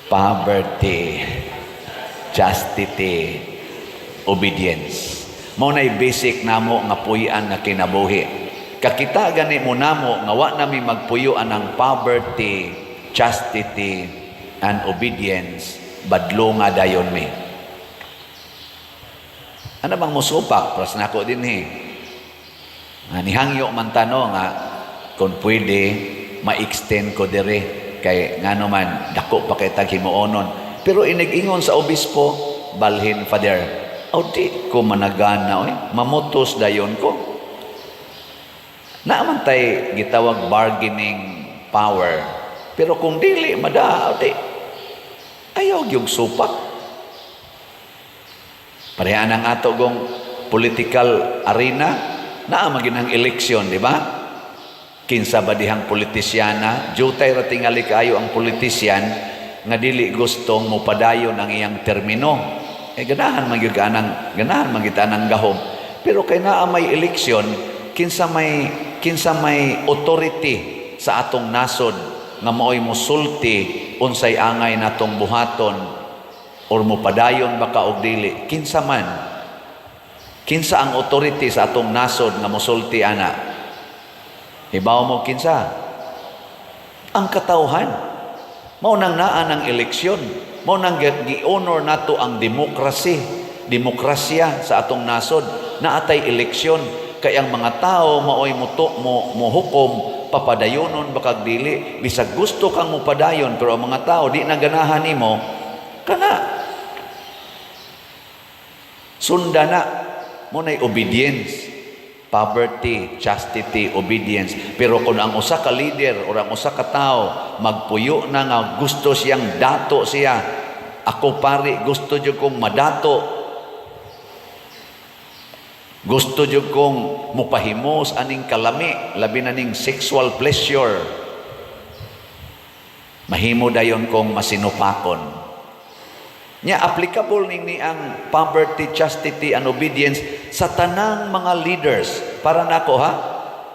Poverty, chastity, obedience. Mao nay basic namo nga puy-an nga kinabuhi. Kakita gani mo namo nga wa nami magpuyuan ang poverty, chastity, and obedience, badlo nga dayon mi. Ano bang musupak? Pras na ko din nihangyo man tano nga kung pwede ma-extend ko dire kay ngano man dako pa kay tag himuonon. Pero inig-ingon sa obispo, balhin father, di ko managana mamutos dayon ko. Naaman tay gitawag bargaining power. Pero kung dili mada, ayaw yung supak. Parehan ang ato gong political arena, naaman ginang eleksyon, di ba? Kinsa ba dihang politisyana, jutay ratingali kayo ang politisyan, nga dili gustong mupadayon ang iyang termino. Ganahan man gyud anang gahom. Pero kay naa may eleksyon, kinsa may authority sa atong nasod nga maoy mosulti unsay angay natong buhaton or mopadayon baka og dili, kinsa ang authority sa atong nasod nga mosulti ana? Hibaw mo kinsa? Ang katawhan. Mao nang naa ng eleksyon, mao nang gi-honor nato ang demokrasya sa atong nasod. Naatay eleksyon. Kaya ang mga tao maoy mohukom papadayonon bakag dili, bisag gusto kang mupadayon pero ang mga tao di naganahan nimo, kana sunda na mo nay obedience, poverty, chastity, obedience. Pero kung ang usa ka leader o ang usa ka tao magpuyo na nga gusto siyang dato siya, ako pare gusto jud kong madato, gusto jud kong mupahimos aning kalami, labi na ning sexual pleasure, mahimo dayon kong masinupakon. Nya applicable ni ang poverty, chastity, and obedience sa tanang mga leaders. Para nako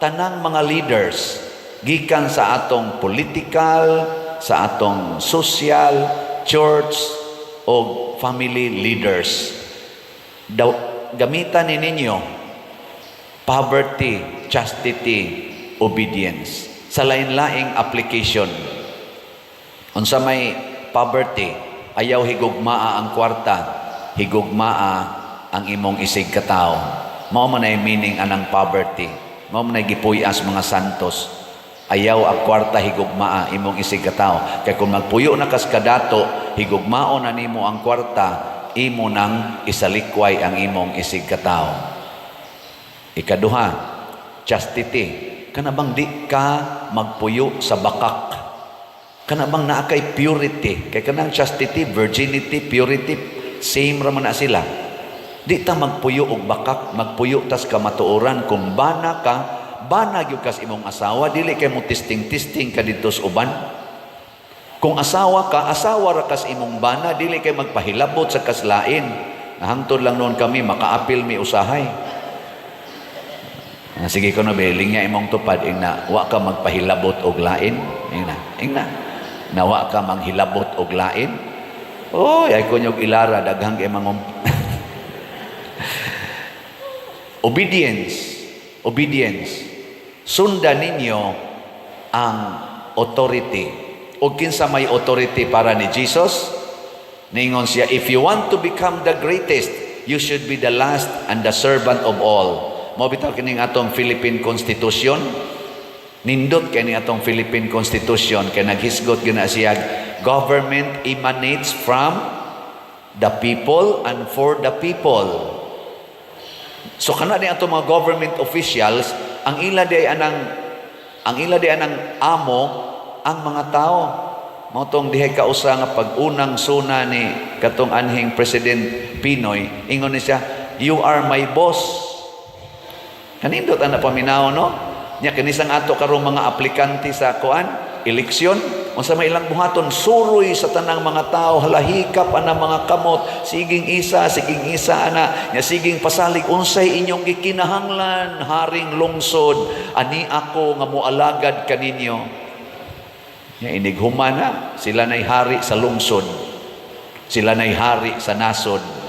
tanang mga leaders gikan sa atong political, sa atong social, church o family leaders. Gamitan ninyo poverty, chastity, obedience sa lain-laing application. Unsa may poverty, ayaw higugmaa ang kwarta, higugmaa ang imong isig katao. Mao man ay meaning anang poverty. Mao man ay gipuyas mga santos. Ayaw ang kwarta, higugmaa imong isig katao. Kaya kung magpuyo na kas kadato, higugmao na nimo ang kwarta, imo nang isalikway ang imong isig katao. Ikaduha, chastity. Kanabang di ka magpuyo sa bakak. Kanabang naa kay purity. Kaya kanang chastity, virginity, purity, same raman na sila. Di ta magpuyo og bakak, magpuyo tas kamatuoran. Kung bana ka, bana gyud kas imong asawa, dili kay mo tisting-tisting ka dito sa uban. Kung asawa ka, asawa ra kas imong bana, dili kay magpahilabot sa kaslain. Nahangtod lang noon kami, makaapil mi usahay. Sige ko na beling nga imong tupad, ingna, wa ka magpahilabot og lain. Ingna, nawa ka manghilabot og lain. Oy, ay ko nyog ilara, daghang kay mangom. Obedience. Sundan ninyo ang authority. O kinsa may authority para ni Jesus? Ningon siya, if you want to become the greatest, you should be the last and the servant of all. Mo bitaw kining atong Philippine Constitution. Nindot kining atong Philippine Constitution kay naghisgot gyud na siya, government emanates from the people and for the people. So kana ni atong mga government officials, ang ila di anang amo ang mga tao. Mao tong dihay kausa nga pag-unang suna ni katong anhing President Pinoy, ingon ni siya, you are my boss. Kanindot ana paminaw, no? Nya kinisang ato karong mga aplikante sa eleksyon, unsa may ilang buhaton, suroy sa tanang mga tao, halahikap ana mga kamot, siging isa ana, nya siging pasalig, unsay inyong gikinahanglan, haring lungsod, ani ako nga moalagad kaninyo. Nya inighumana, sila nay hari sa lungsod, sila nay hari sa nasod.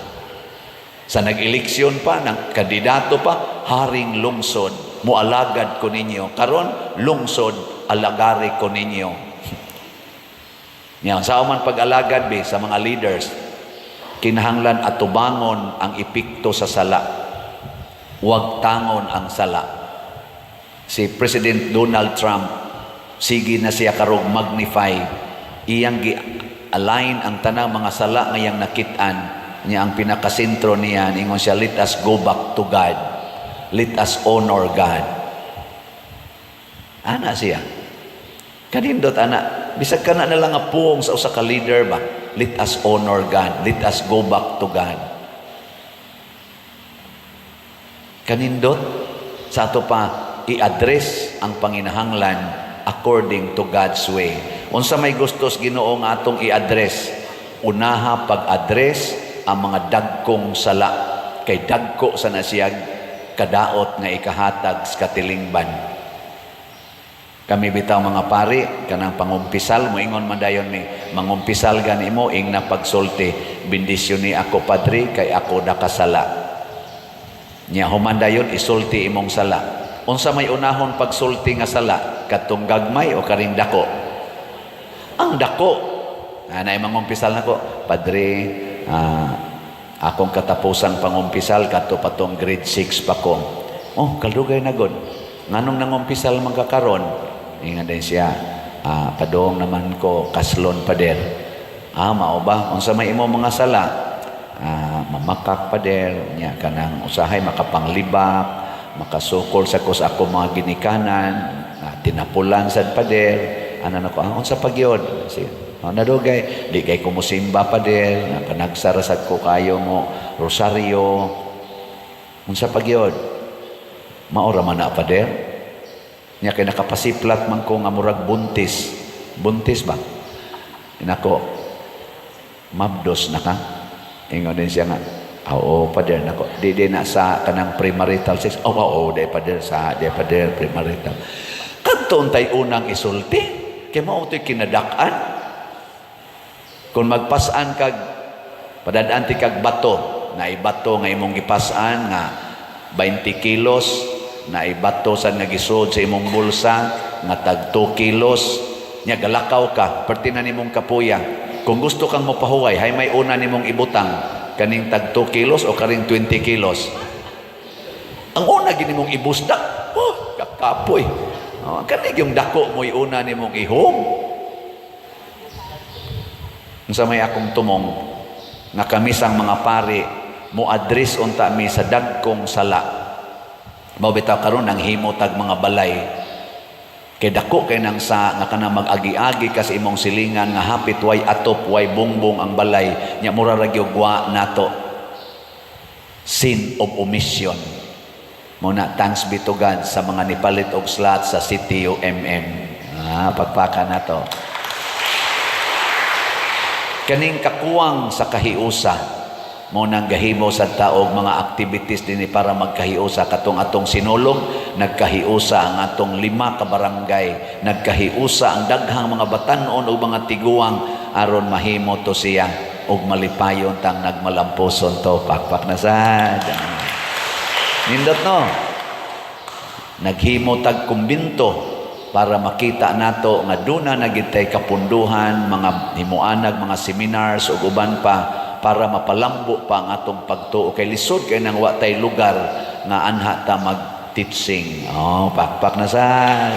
Sa nag-eleksyon pa, ng kandidato pa, haring lungsod, mualagad ko ninyo. Karon lungsod, alagari ko ninyo. Yan, sa man pag-alagad sa mga leaders, kinahanglan atubangon ang epekto sa sala. Huwag tangon ang sala. Si President Donald Trump, sige na siya karong magnify, iyang gi-align ang tanang mga sala ngayang nakitaan niya. Ang pinakasentro niya, ingon siya, let us go back to God. Let us honor God. Ana siya. Kanindot, ana. Bisag ka na lang nga puong sa usa ka leader ba? Let us honor God. Let us go back to God. Kanindot, sa ato pa, i-address ang panginahanglan according to God's way. Unsa may gustos Ginoo nga atong i-address? Unaha pag-address ang mga dagkong sala, kay dagko sa nasiyag kadaot nga ikahatag sa katilingban. Kami bitaw mga pari, kanang pangumpisal mo, ingon man dayon mi, mangumpisal gani mo, ing na pagsulti, bendisyon ni ako padre, kay ako nakasala. Nya human dayon, isulti imong sala. Unsa may unahon pagsulti nga sala, katong gagmay o karing dako? Ang dako. Anay mangumpisal nako, padre, akong katapusang pangumpisal kato patong grade 6 pa ko. Oh, kaldugay na god. Nganong nangumpisal magkakaron? Ingon din siya, padong naman ko kaslon pader. Mao ba? Unsa may imo mga sala? Mamakak pader, nya kanang usahay makapanglibak, makasukol sa kus ako mga ginikanan, tinapulan sad pader. Ano nako? Unsa pagyod? Siya. Nadugay, di kay kumusimba pa din, panagsarasad ko kayo mo, rosaryo. Unsa pagyod? Maora man na pa din. Nya kay nakapasiplat man ko nga murag buntis. Buntis ba? Inako, mabdos na ka. Ingon din siya nga, Oo, pader nako. Di na sa kanang premarital sex. Oo, di pader premarital. Kadtong tay unang isulti, kay mao to'y kinadak-an. Kung magpasan kag padadaan ti kag bato, na ibato nga imong gipasan nga 20 kilos, na ibato sa nagisud sa imong bulsa nga tag 2 kilos, nya galakaw ka, perti na nimong kapuya. Kung gusto kang mopahuway, hay may una nimong ibutang kaning tag 2 kilos o karing 20 kilos. Ang una ginimong ibusdak, kakapoy. Kanig yung dako mo'y una nimong ihom. Sa may akong tumong, nga kami sang mga pari, mo address unta mi sa dagkong sala. Mabitaw karon ang himo tag mga balay. Kay dako kay nang sa nga kana mag-agi-agi kasi imong silingan nga hapit way atop way bongbong ang balay nya mura ra gyud wa nato. Sin of omission. Muna thanks be to God sa mga nipalit og slot sa City UMM. Pagpaka na to. Kaning kakuwang sa kahiusa, mo nang gahimo sa taog mga activities din para magkahiusa. Katong atong sinulog, nagkahiusa ang atong 5 ka barangay, nagkahiusa ang daghang mga batan-on o mga tiguang aron mahimo to siya og malipayon tang nagmalamposon to. Pakpak na sad. Nindot no, naghimo tag kumbinto para makita nato nga duna na gid tay kapunduhan, mga himuanag, mga seminars ug uban pa para mapalambo pa ang atong pagtuo kay lisod kay nang wa tay lugar nga anha ta mag-teaching. Pakpak na sad.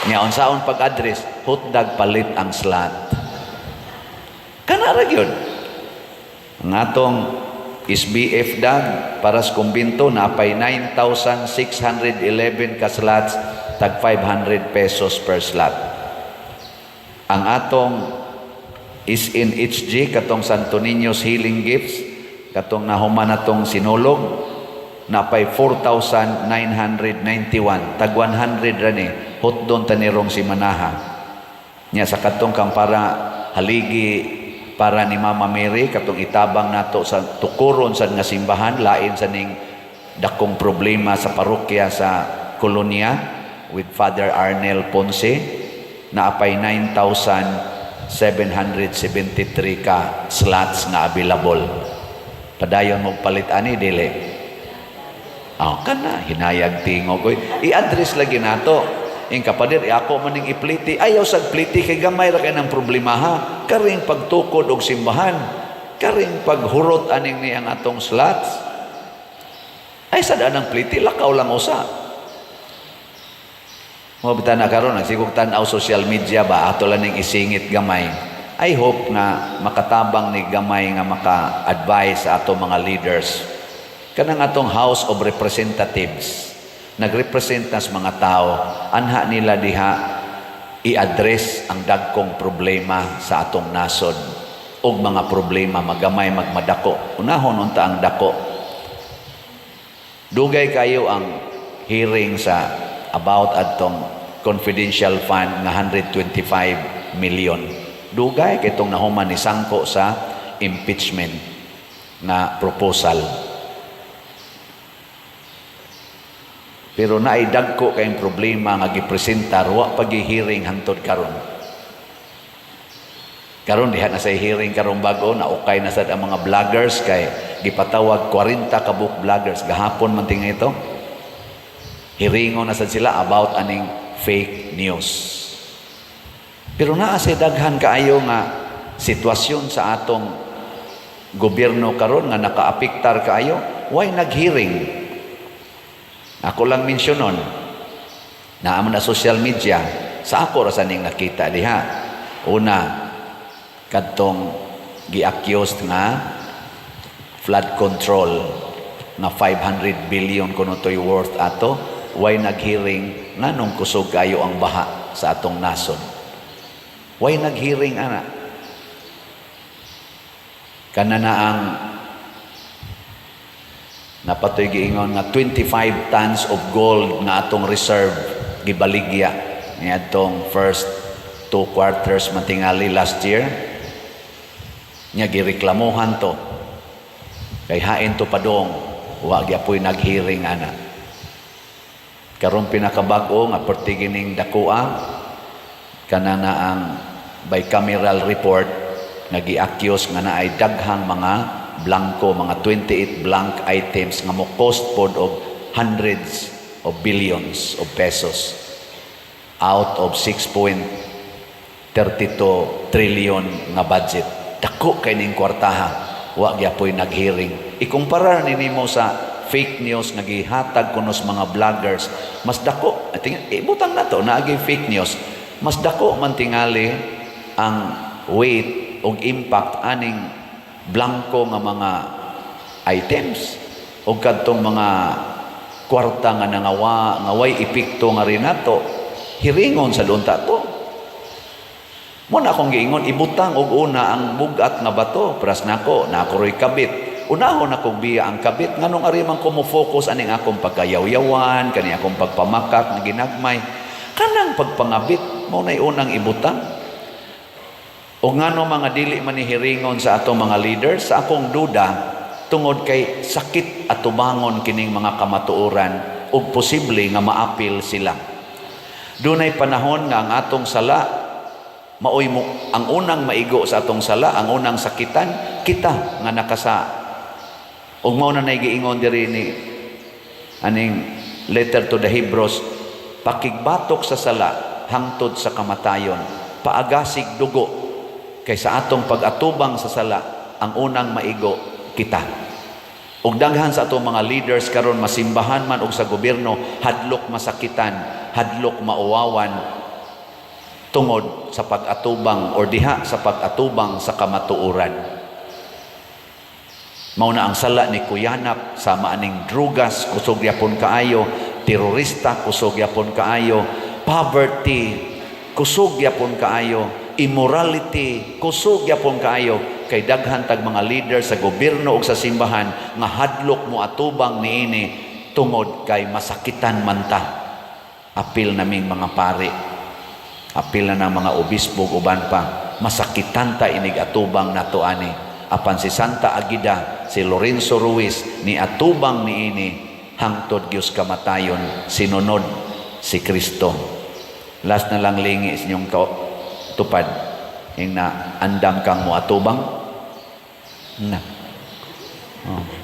Nya unsaon pag-address, hutdag palit ang slot. Kana ra gyud. Ang atong SBF dag para sa kumbinto na pay 9,611 ka slots, tag 500 pesos per slot. Ang atong is in HG katong Santo Niño's Healing Gifts katong nahuman natong sinulog na pay 4,991, tag 100 ra ni hutdon tanirong si Manaha nya sa katong kang para haligi para ni Mama Mary katong itabang nato sa tukuron sa nga simbahan, lain sa ning dakong problema sa parokya sa Kolonya with Father Arnel Ponce na apay 9,773 ka slots nga available. Padayon mo palit ani dili. Kana hinayag tingog i-address lagi nato. Ing kapadir, ako maning ipliti. Ayaw sag pliti kay gamay ra kay ng problema ha. Karing pagtukod og simbahan. Karing paghurot aning ni ang atong slots. Ay sada nang pliti, lakaw lang usa. Mabita na karon nagsigog tan-aw social media ba ato lang ning isingit gamay. I hope na makatabang ni gamay nga maka-advise sa ato mga leaders. Kanang atong House of Representatives nagrepresent nas mga tao, anha nila diha i-address ang dagkong problema sa atong nasod og mga problema magamay magmadako. Unahon unta ang dako. Dugay kayo ang hearing sa about atong confidential fund nga 125 million. Dugay kay itong nahuman ni sangko sa impeachment na proposal. Pero naidagko kayong problema nga gipresenta wa pag-hearing hangtod karon. Karon diha na sa hearing karong bago na okay na sad ang mga vloggers kay gipatawag 40 ka book vloggers gahapon man ting ito. Hiringon na sad sila about aning fake news. Pero naa sa daghan kaayo nga sitwasyon sa atong gobyerno karon nga nakaapektar kaayo, why nag-hearing? Ako lang mensyonon na amo na social media sa ako ra saning nakita diha. Una, kadtong gi-accused nga flood control na 500 billion kuno toy worth ato, why nag-hearing nganong kusog kayo ang baha sa atong nasod. Why nag-hearing ana? Kana na ang napatoy giingon nga 25 tons of gold nga atong reserve gibaligya niadtong first 2 quarters matingali last year nya gireklamuhan to Kay hain to padong, wa gyapon naghearing ana. Karon pinakabago nga pertigining dakua kana na ang bicameral report nagi-accuse nga naay daghang mga blanco, mga 28 blank items nga mo cost pod og hundreds of billions of pesos out of 6.32 trillion nga budget. Dako kay ning kwartaha, wa gyapon naghearing. Ikumpara nimo sa fake news nga gihatag kunos mga vloggers, mas dako ibutang nato naagi fake news, mas dako man tingali ang weight o impact aning blanco nga mga items o kadtong mga kwarta nga nangawa nga way epekto nga rin nato hiringon sa lunta to. Mo na akong giingon ibutang og una ang bugat nga bato pras nako roy kabit. Unahon akong biya ang kabit nganong ari man ko mo focus aning akong pagkayaw-yawan kani akong pagpamakak na ginagmay kanang pagpangabit mo nay unang ibutang. O ngano mga dili man ni hiringon sa atong mga leaders sa akong duda tungod kay sakit at tubangon kining mga kamatuoran ug posible nga maapil sila. Dunay panahon nga ang atong sala maoy mo ang unang maigo sa atong sala, ang unang sakitan kita nga nakasa. Ug mao na nay giingon diri ni aning letter to the Hebrews, pakigbatok sa sala hangtod sa kamatayon, paagasig dugo kaysa atong pag-atubang sa sala ang unang maigo kita. Ug daghan sa atong mga leaders karon masimbahan man og sa gobyerno hadlok masakitan, hadlok mauwawan tungod sa pag-atubang or diha sa pag-atubang sa kamatuoran. Mao na ang sala ni kuyanap sama aning drugas kusog yapon kaayo, terorista kusog yapon kaayo, poverty kusog yapon kaayo, immorality kusog yapon kaayo kay daghan tag mga leader sa gobyerno ug sa simbahan nga hadlok mo atubang niini tungod kay masakitan man ta. Apil naming mga pari, apil na ng mga obispo uban pa, masakitan ta inig atubang nato ani. Apan si Santa Aguida, si Lorenzo Ruiz ni atubang niini hangtod Dios kamatayon sinunod si Kristo. Last na lang lingi sa inyong tupad ing na andam kang mo atubang na. Oh.